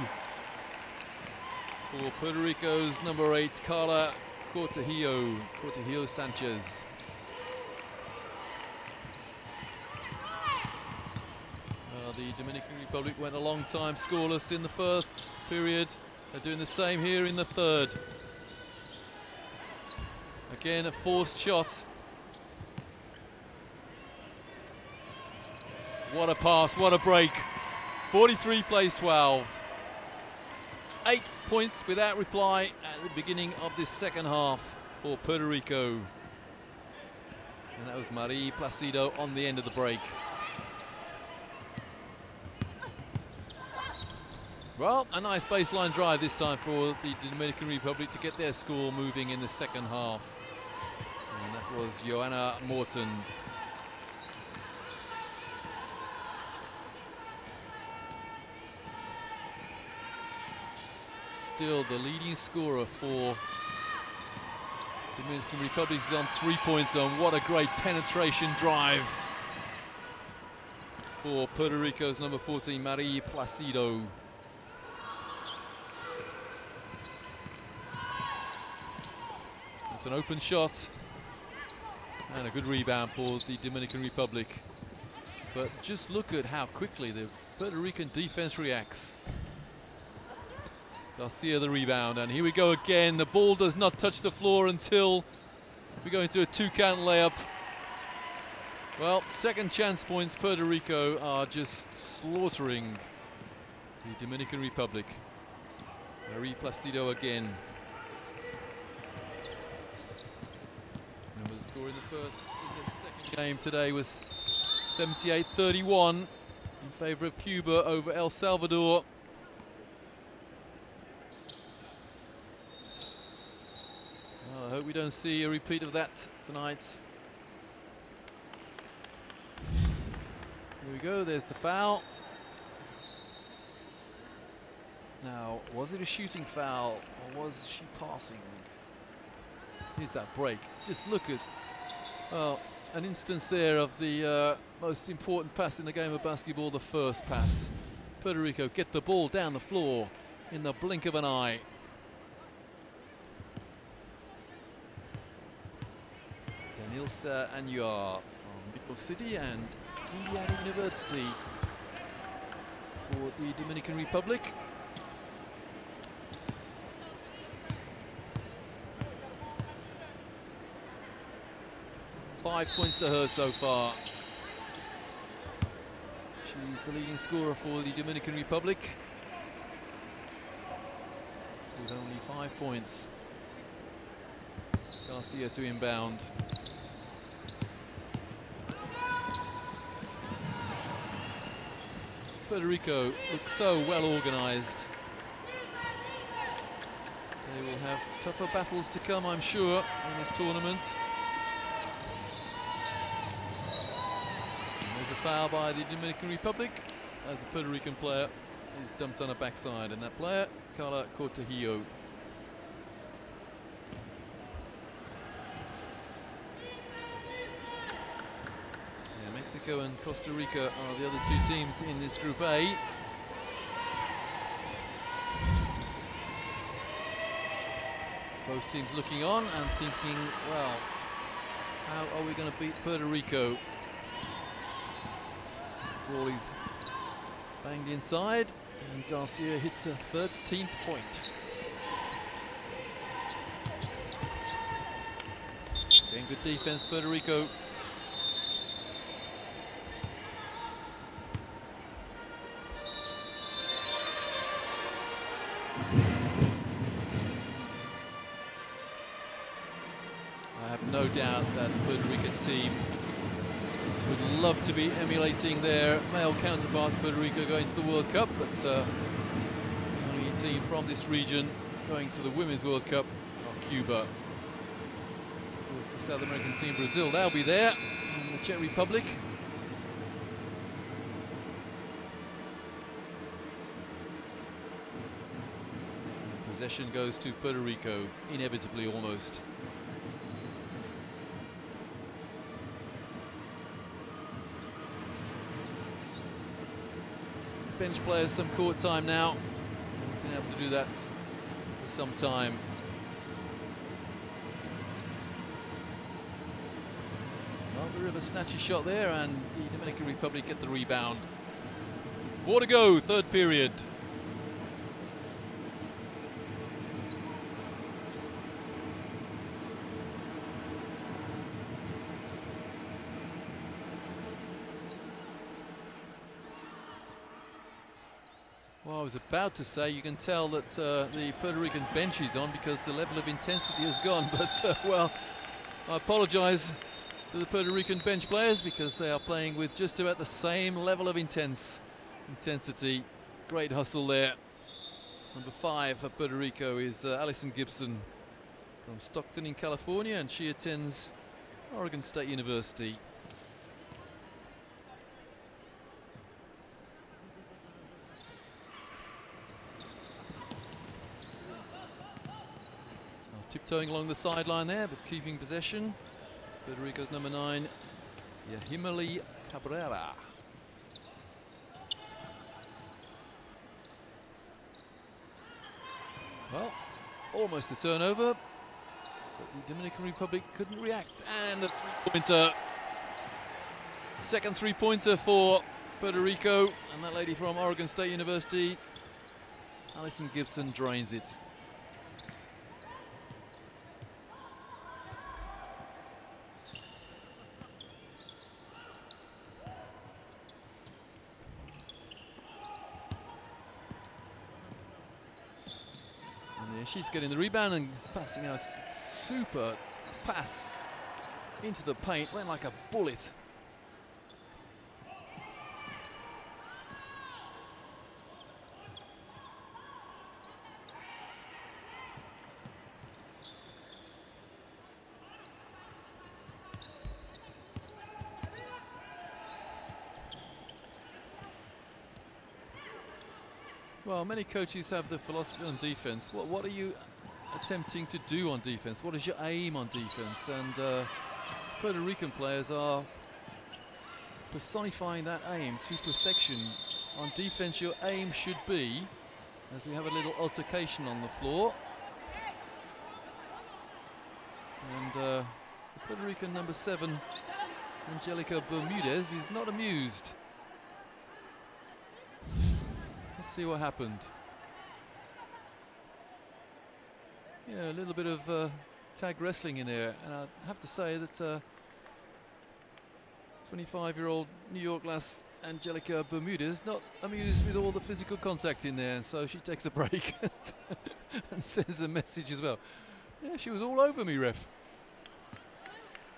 for Puerto Rico's number 8, Carla Cortejillo Sanchez. The Dominican Republic went a long time scoreless in the first period. They're doing the same here in the 3rd. Again, a forced shot. What a pass, what a break. 43 plays 12. 8 points without reply at the beginning of this second half for Puerto Rico. And that was Marie Placido on the end of the break. Well, a nice baseline drive this time for the Dominican Republic to get their score moving in the second half. And that was Joanna Morton. Still the leading scorer for Dominican Republic is on 3-point zone. What a great penetration drive for Puerto Rico's number 14, Marie Placido. It's an open shot. And a good rebound for the Dominican Republic. But just look at how quickly the Puerto Rican defense reacts. Garcia the rebound, and here we go again. The ball does not touch the floor until we go into a 2-count layup. Well, second chance points. Puerto Rico are just slaughtering the Dominican Republic. Marie Placido again. Remember the score in the second game today was 78-31 in favor of Cuba over El Salvador. Well, I hope we don't see a repeat of that tonight. Here we go, there's the foul. Now, was it a shooting foul or was she passing? Here's that break. Just look at, well, an instance there of the most important pass in the game of basketball, the first pass. Puerto Rico get the ball down the floor in the blink of an eye. Danilza Anyar from Big Box City and Indiana University for the Dominican Republic. Five points to her so far. She's the leading scorer for the Dominican Republic with only 5 points. Garcia to inbound. Puerto Rico looks so well organized. They will have tougher battles to come, I'm sure, in this tournament. There's a foul by the Dominican Republic as a Puerto Rican player is dumped on her backside, and that player, Carla Cortejillo. Yeah, Mexico and Costa Rica are the other two teams in this Group A. Both teams looking on and thinking, well, how are we going to beat Puerto Rico? Ball is banged inside, and Garcia hits a 13th point. Again, good defense, Puerto Rico. I have no doubt that the Puerto Rican team would love to be emulating their male counterparts, Puerto Rico, going to the World Cup, but the only team from this region going to the Women's World Cup are Cuba. Of course, the South American team, Brazil, they'll be there, and the Czech Republic. And possession goes to Puerto Rico, inevitably almost. Bench players some court time now. He's been able to do that for some time. Well, a bit of a snatchy shot there, and the Dominican Republic get the rebound. 4 to go, third period. Well, I was about to say, you can tell that the Puerto Rican bench is on because the level of intensity has gone, but well, I apologize to the Puerto Rican bench players because they are playing with just about the same level of intensity. Great hustle there. Number 5 for Puerto Rico is Allison Gibson from Stockton in California, and she attends Oregon State University. Tiptoeing along the sideline there, but keeping possession. Puerto Rico's number 9, Yahimali Cabrera. Well, almost a turnover. But the Dominican Republic couldn't react, and the three-pointer. Second three-pointer for Puerto Rico, and that lady from Oregon State University, Alison Gibson, drains it. And yeah, she's getting the rebound and passing a super pass into the paint, went like a bullet. Well, many coaches have the philosophy on defense. What are you attempting to do on defense? What is your aim on defense? And Puerto Rican players are personifying that aim to perfection. On defense, your aim should be, as we have a little altercation on the floor. And the Puerto Rican number 7, Angelica Bermudez, is not amused. Let's see what happened. Yeah, a little bit of tag wrestling in there, and I have to say that 25-year-old New York lass Angelica Bermudez not amused with all the physical contact in there, so she takes a break and sends a message as well. Yeah, she was all over me, ref.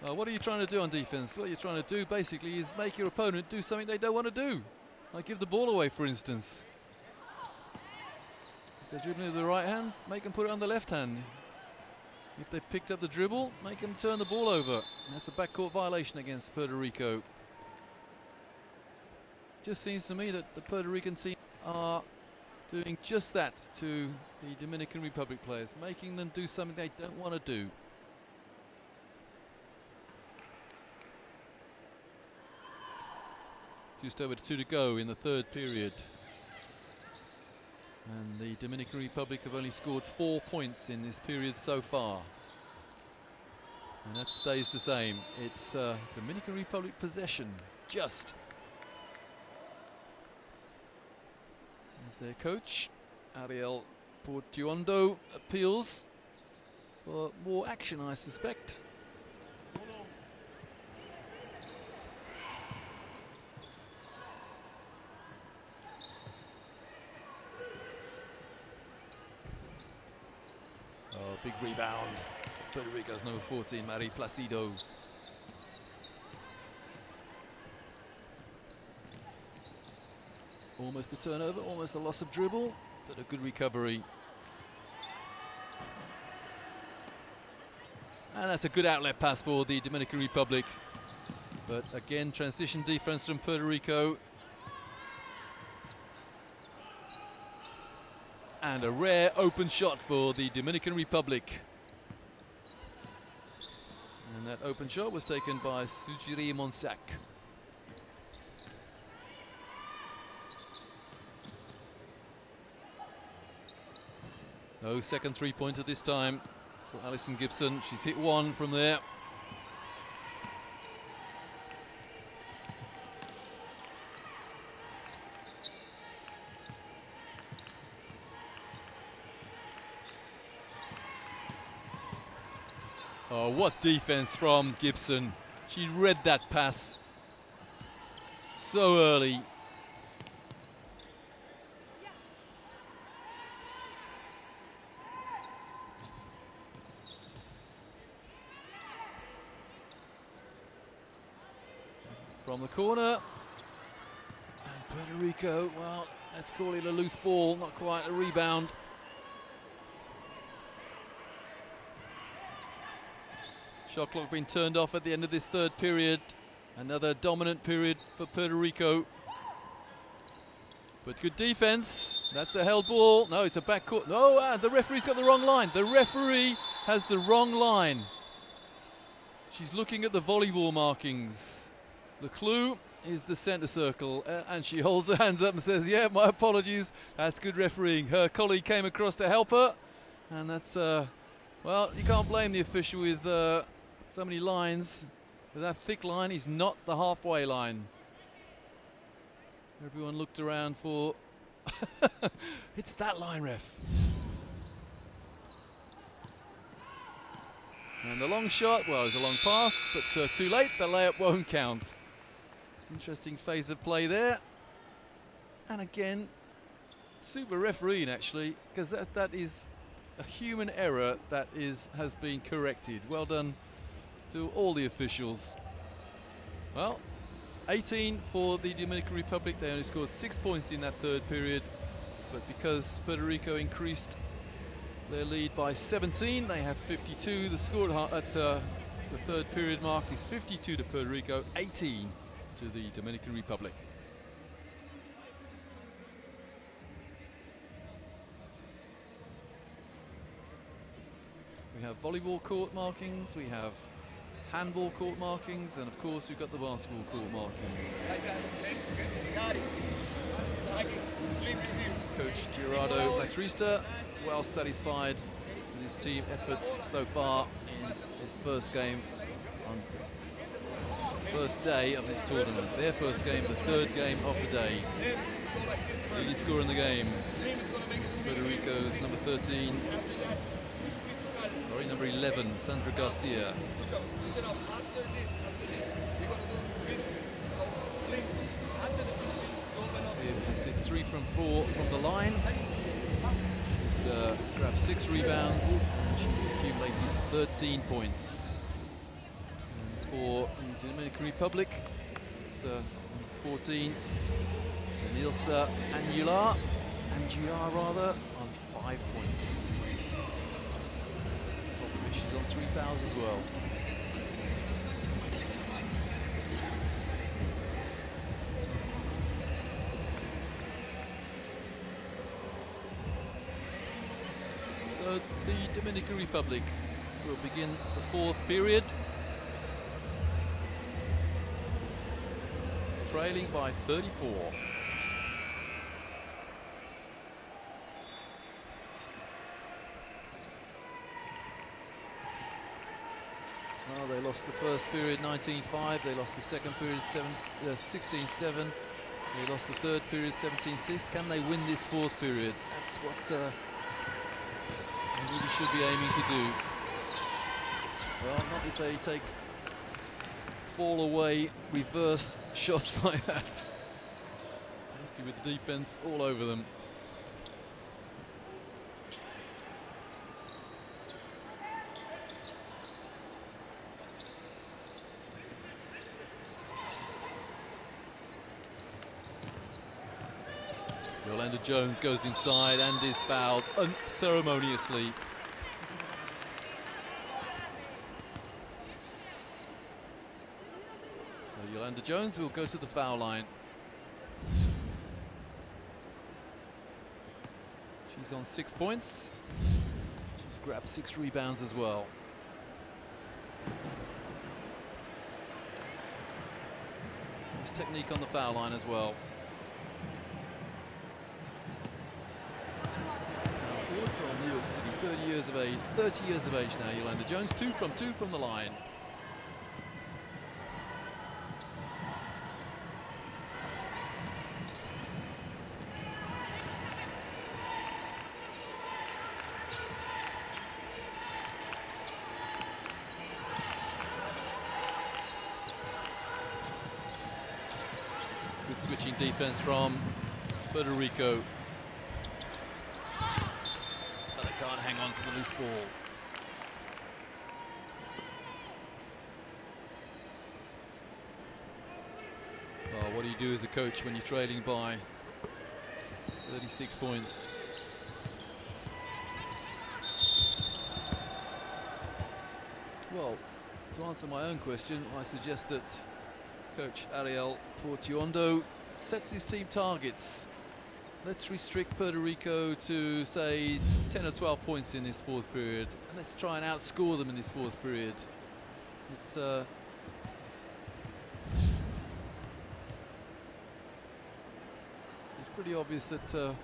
What are you trying to do on defense? What you're trying to do basically is make your opponent do something they don't want to do, like give the ball away, for instance. If they're dribbling with the right hand, make them put it on the left hand. If they picked up the dribble, make them turn the ball over. That's a backcourt violation against Puerto Rico. Just seems to me that the Puerto Rican team are doing just that to the Dominican Republic players, making them do something they don't want to do. Just over 2 to go in the third period. And the Dominican Republic have only scored 4 points in this period so far. And that stays the same. It's Dominican Republic possession, just. As their coach, Ariel Portuondo, appeals for more action, I suspect. Big rebound. Puerto Rico's number 14, Mari Placido. Almost a turnover, almost a loss of dribble, but a good recovery. And that's a good outlet pass for the Dominican Republic. But again, transition defense from Puerto Rico. And a rare open shot for the Dominican Republic. And that open shot was taken by Sujiri Monsac. No second three-pointer this time for Alison Gibson. She's hit one from there. Oh, what defense from Gibson. She read that pass so early. From the corner. And Puerto Rico, well, let's call it a loose ball, not quite a rebound. Shot clock being turned off at the end of this third period. Another dominant period for Puerto Rico. But good defense. That's a held ball. No, it's a backcourt. No, the referee's got the wrong line. The referee has the wrong line. She's looking at the volleyball markings. The clue is the center circle. And she holds her hands up and says, yeah, my apologies. That's good refereeing. Her colleague came across to help her. And that's Well, you can't blame the official with so many lines, but that thick line is not the halfway line. Everyone looked around for... It's that line, ref. And the long shot, well, it's a long pass, but too late, the layup won't count. Interesting phase of play there. And again, super refereeing actually, because that is a human error that has been corrected. Well done to all the officials. Well, 18 for the Dominican Republic. They only scored 6 points in that third period, but because Puerto Rico increased their lead by 17, they have 52. The score at the third period mark is 52 to Puerto Rico, 18 to the Dominican Republic. We have volleyball court markings, we have handball court markings, and of course we've got the basketball court markings. Coach Gerardo Batrista, well satisfied with his team effort so far in his first game on the first day of this tournament. Their first game, the third game of the day. Leading scorer in the game is Puerto Rico's number 13. Sorry, number 11, Sandra Garcia. She's hit 3 from 4 from the line. She's grabbed 6 rebounds and she's accumulated 13 points. And for the Dominican Republic, it's 14, Nilsa Anguiar on 5 points. She's on 3 fouls as well. So the Dominican Republic will begin the 4th period, trailing by 34. Well, they lost the first period 19-5, they lost the second period 16-7, they lost the third period 17-6. Can they win this 4th period? That's what they really should be aiming to do. Well, not if they take fall away reverse shots like that. Particularly with the defense all over them. Yolanda Jones goes inside and is fouled unceremoniously. So Yolanda Jones will go to the foul line. She's on 6 points. She's grabbed 6 rebounds as well. Nice technique on the foul line as well. From New York City, 30 years of age now, Yolanda Jones, 2 from the line. Good switching defense from Puerto Rico. Can't hang on to the loose ball. Well, what do you do as a coach when you're trailing by 36 points? Well, to answer my own question, I suggest that Coach Ariel Portuondo sets his team targets. Let's restrict Puerto Rico to, say, 10 or 12 points in this 4th period, and let's try and outscore them in this 4th period. It's pretty obvious that Dominic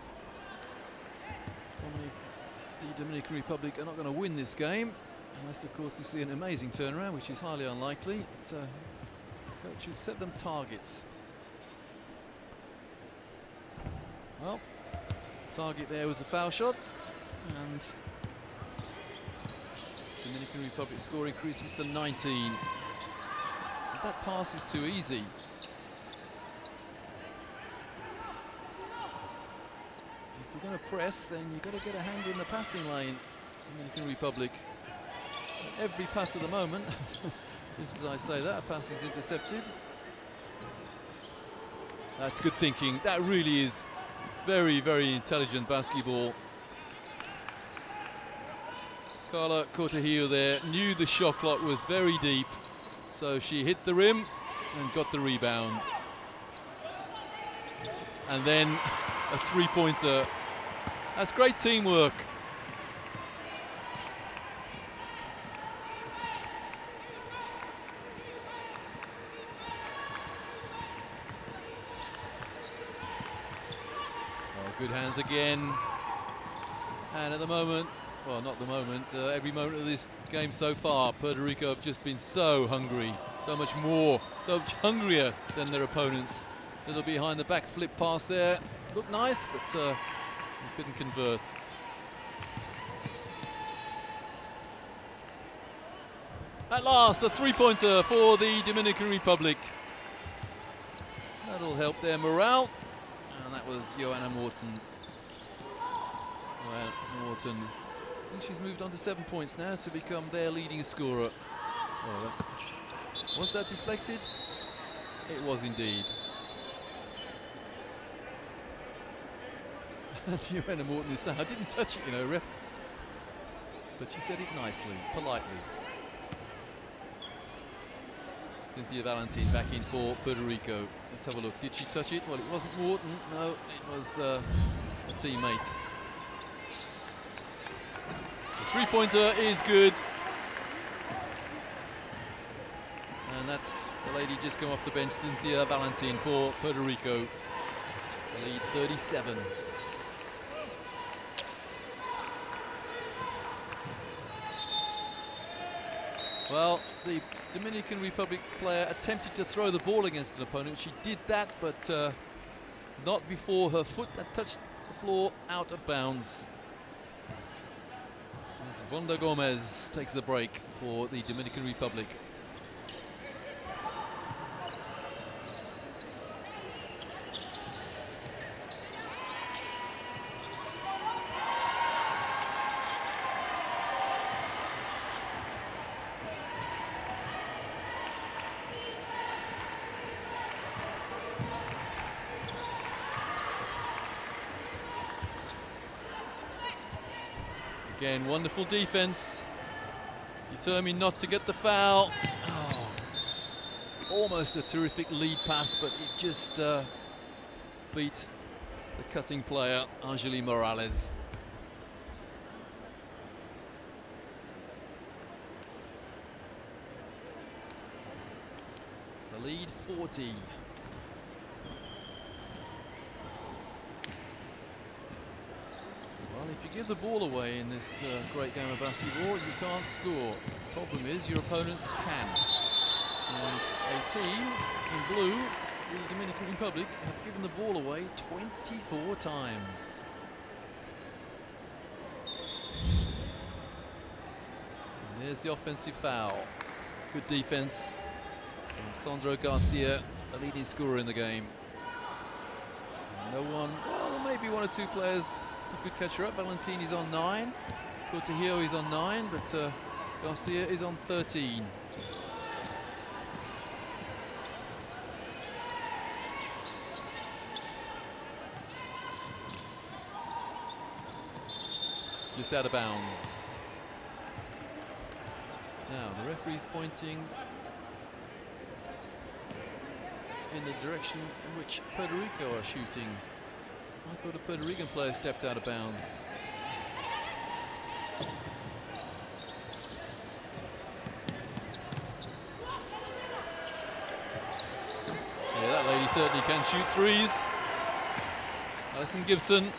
the Dominican Republic are not going to win this game, unless, of course, we see an amazing turnaround, which is highly unlikely. But, coach should set them targets. Well, target there was a foul shot, and Dominican Republic score increases to 19. But that pass is too easy. If you're going to press, then you've got to get a hand in the passing lane, Dominican Republic. Every pass at the moment, just as I say that, a pass is intercepted. That's good thinking. That really is very, very intelligent basketball. Carla Cortejillo there knew the shot clock was very deep, so she hit the rim and got the rebound. And then a three-pointer. That's great teamwork. Good hands again, and at the moment, well, not the moment, every moment of this game so far, Puerto Rico have just been so hungry, so much more, so much hungrier than their opponents. Little behind the back flip pass there, looked nice, but they couldn't convert. At last, a three-pointer for the Dominican Republic. That'll help their morale. And that was Joanna Morton. Well, Morton, I think she's moved on to 7 points now to become their leading scorer. Oh, was that deflected? It was indeed. And Joanna Morton is saying, I didn't touch it, you know, ref. But she said it nicely, politely. Cynthia Valentin back in for Puerto Rico. Let's have a look. Did she touch it? Well, it wasn't Morton. No, it was a teammate. The three-pointer is good. And that's the lady just come off the bench, Cynthia Valentin for Puerto Rico. The lead 37. Well, the Dominican Republic player attempted to throw the ball against an opponent. She did that, but not before her foot had touched the floor out of bounds. As Vonda Gomez takes a break for the Dominican Republic. Again, wonderful defense. Determined not to get the foul. Oh, almost a terrific lead pass, but it just beat the cutting player, Angeli Morales. The lead 40. Well, if you give the ball away in this great game of basketball, you can't score. The problem is your opponents can. And a team in blue, the Dominican Republic, have given the ball away 24 times. And there's the offensive foul. Good defense from Sandra Garcia, the leading scorer in the game. And no one, well, there may be one or two players who could catch her up. Valentin is on 9, Cortejillo is on 9, but Garcia is on 13. Just out of bounds. Now the referee's pointing in the direction in which Puerto Rico are shooting. I thought a Puerto Rican player stepped out of bounds. Yeah, that lady certainly can shoot threes. Alison Gibson.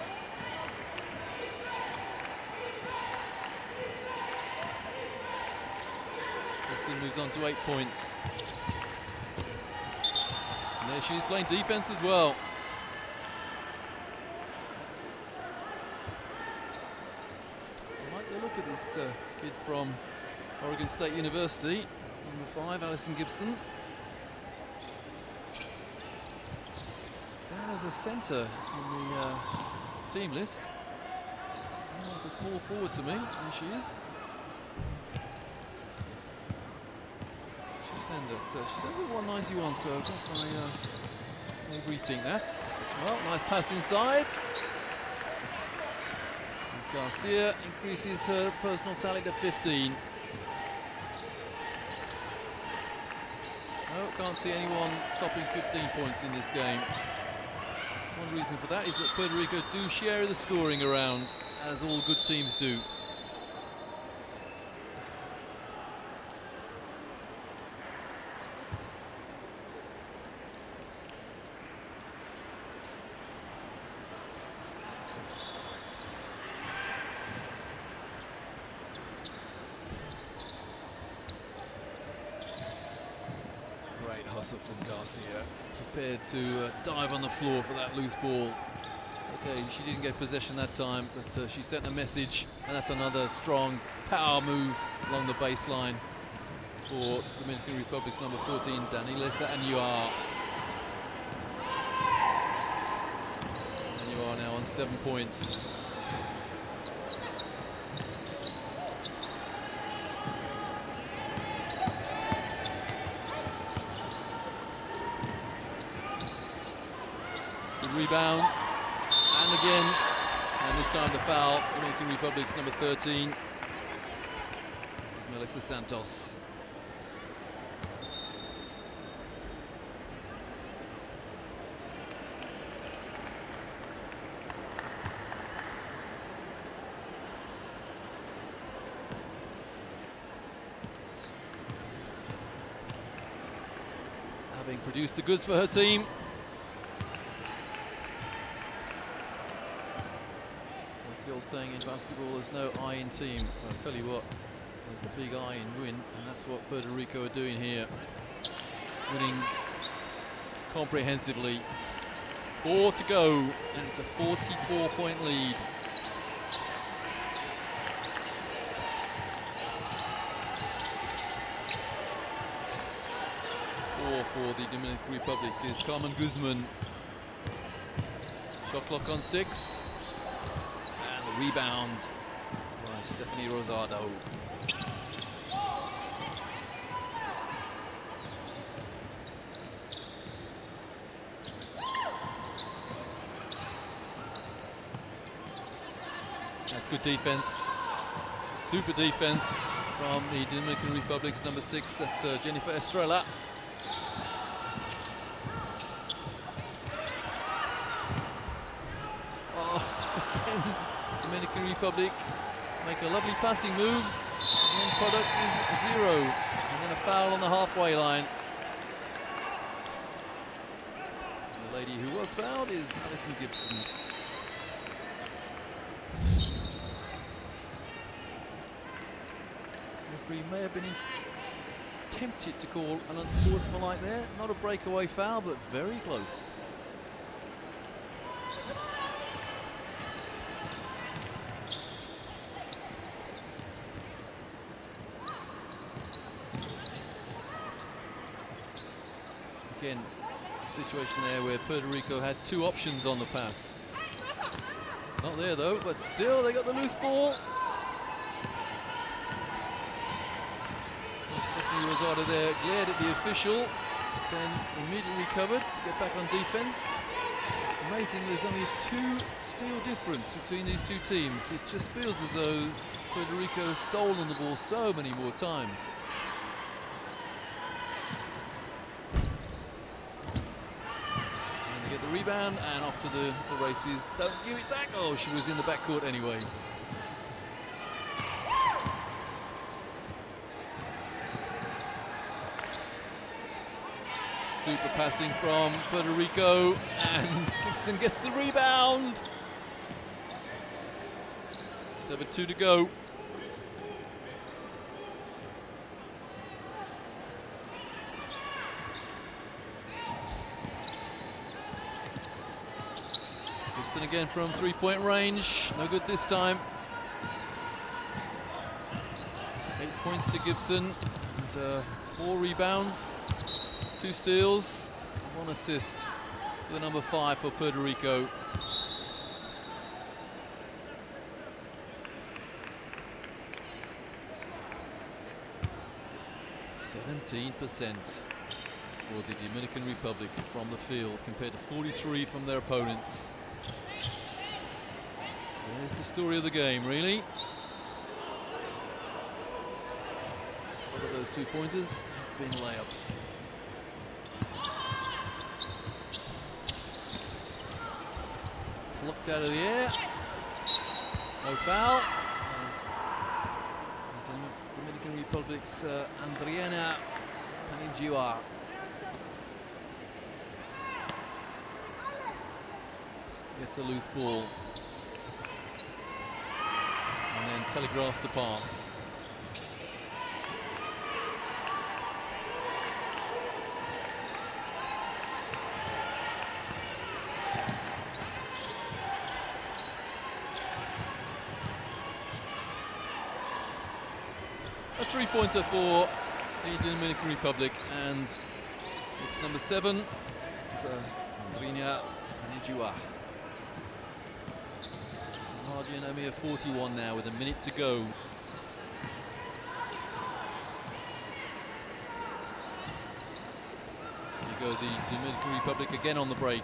Gibson moves on to 8 points. And there she is playing defense as well. I like the look of this kid from Oregon State University, number 5, Alison Gibson. She's down as a centre in the team list. Like a small forward to me. There she is. She stands at 191, so perhaps I may rethink that. Well, nice pass inside. And Garcia increases her personal tally to 15. No, can't see anyone topping 15 points in this game. One reason for that is that Puerto Rico do share the scoring around, as all good teams do. Great hustle from Garcia, prepared to dive on the floor for that loose ball. Okay, she didn't get possession that time, but she sent a message, and that's another strong power move along the baseline for Dominican Republic's number 14, Danilesa Anuar. Anuar now on 7 points. Good rebound. And again, and this time the foul, Dominican Republic's number 13 is Melissa Santos. Having produced the goods for her team. The old saying in basketball, there's no I in team. Well, I'll tell you what, there's a big I in win, and that's what Puerto Rico are doing here. Winning comprehensively. 4 to go, and it's a 44-point lead. For the Dominican Republic is Carmen Guzman. Shot clock on 6. Rebound by Stephanie Rosado. That's good defense. Super defense from the Dominican Republic's number 6. That's Jennifer Estrella. Dominican Republic make a lovely passing move, and the end product is 0, and then a foul on the halfway line. And the lady who was fouled is Alison Gibson. The referee may have been tempted to call an unsportsmanlike there. Not a breakaway foul, but very close. Again, situation there where Puerto Rico had 2 options on the pass. Not there though, but still they got the loose ball. Stephanie Rosado there glared at the official, then immediately recovered to get back on defense. Amazing, there's only a 2 steal difference between these 2 teams. It just feels as though Puerto Rico has stolen the ball so many more times. Get the rebound and off to the races. Don't give it back. Oh, she was in the backcourt anyway. Super passing from Puerto Rico, and Gibson gets the rebound. Just over 2 to go. Gibson again from three-point range. No good this time. 8 points to Gibson. And 4 rebounds, 2 steals, 1 assist to the number 5 for Puerto Rico. %17% for the Dominican Republic from the field compared to 43 from their opponents. There's the story of the game, really. What are those 2-pointers? Been layups. Plucked out of the air. No foul. As the Dominican Republic's Andriana Paningiua gets a loose ball and then telegraphs the pass. A 3-pointer for the Dominican Republic, and it's number 7. It's Andriana Paningiua. Margin a mere 41 now with a minute to go. Here you go, the Dominican Republic again on the break.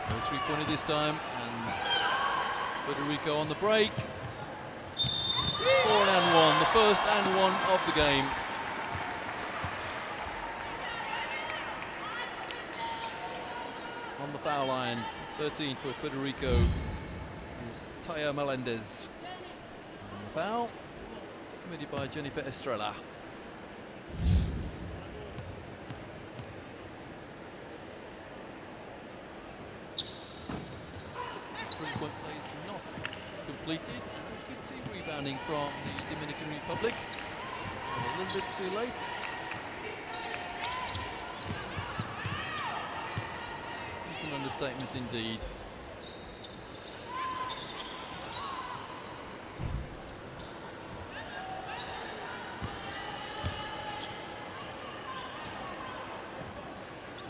No 3-pointer this time, and Puerto Rico on the break. 4 and 1, the first and 1 of the game. On the foul line, 13 for Puerto Rico is Taya Melendez. On the foul, committed by Jennifer Estrella. Three-point play is not completed, and it's good team rebounding from the Dominican Republic. A little bit too late. An understatement indeed.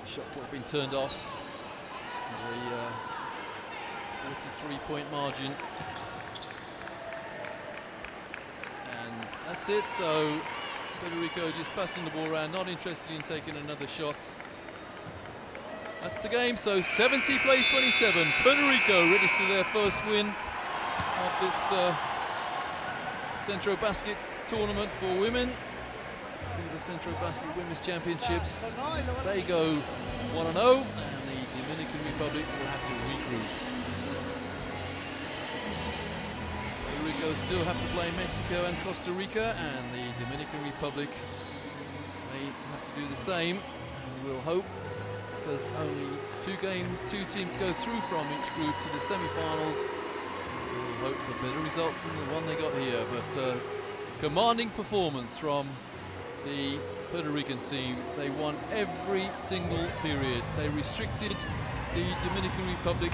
Shot clock being turned off. The 43-point margin. And that's it. So Puerto Rico just passing the ball around, not interested in taking another shot. That's the game, so 70 plays 27. Puerto Rico register their first win of this Centro Basket tournament for women. For the Centro Basket Women's Championships, they go 1-0, and the Dominican Republic will have to regroup. Puerto Rico still have to play Mexico and Costa Rica, and the Dominican Republic may have to do the same, and we'll hope, because only 2 teams go through from each group to the semi-finals. We'll hope for better results than the one they got here, but commanding performance from the Puerto Rican team. They won every single period. They restricted the Dominican Republic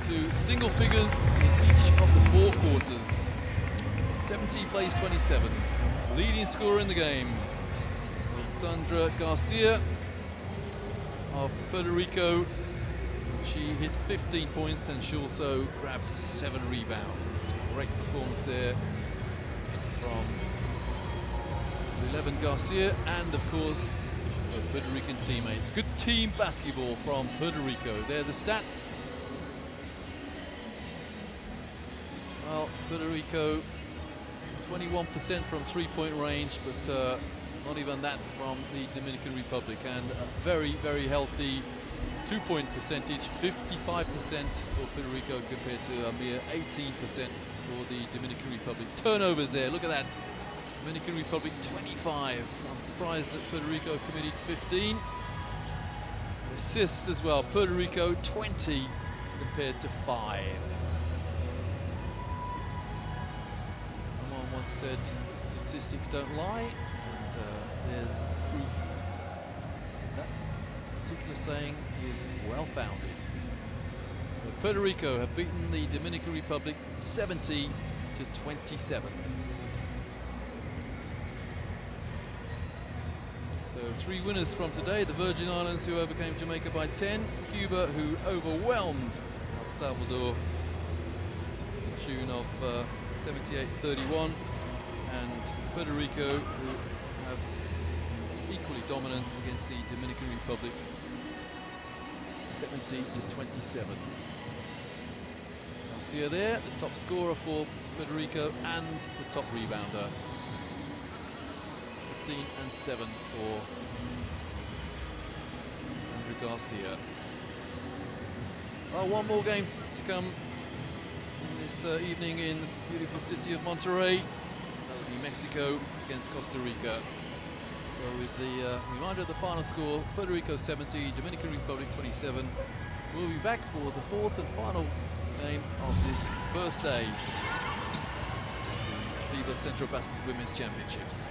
to single figures in each of the 4 quarters. 70 plays 27. Leading scorer in the game was Sandra Garcia of Puerto Rico. She hit 15 points and she also grabbed 7 rebounds. Great performance there from 11 Garcia and of course her Puerto Rican teammates. Good team basketball from Puerto Rico. There the stats. Well, Puerto Rico 21% from 3-point range, but not even that from the Dominican Republic, and a very, very healthy 2-point percentage, 55% for Puerto Rico compared to a mere 18% for the Dominican Republic. Turnovers there, look at that. Dominican Republic 25. I'm surprised that Puerto Rico committed 15. Assists as well, Puerto Rico 20 compared to 5. Someone once said statistics don't lie. There's proof that particular saying is well-founded. So Puerto Rico have beaten the Dominican Republic 70-27. So 3 winners from today: the Virgin Islands, who overcame Jamaica by 10, Cuba, who overwhelmed El Salvador to the tune of 78-31, and Puerto Rico, who have been equally dominant against the Dominican Republic, 70-27. Garcia there, the top scorer for Puerto Rico and the top rebounder. 15 and 7 for Sandra Garcia. Well, one more game to come this evening in the beautiful city of Monterrey. That will be Mexico against Costa Rica. So with the reminder of the final score, Puerto Rico 70, Dominican Republic 27. We'll be back for the 4th and final game of this first day of the FIBA Central Basket Women's Championships.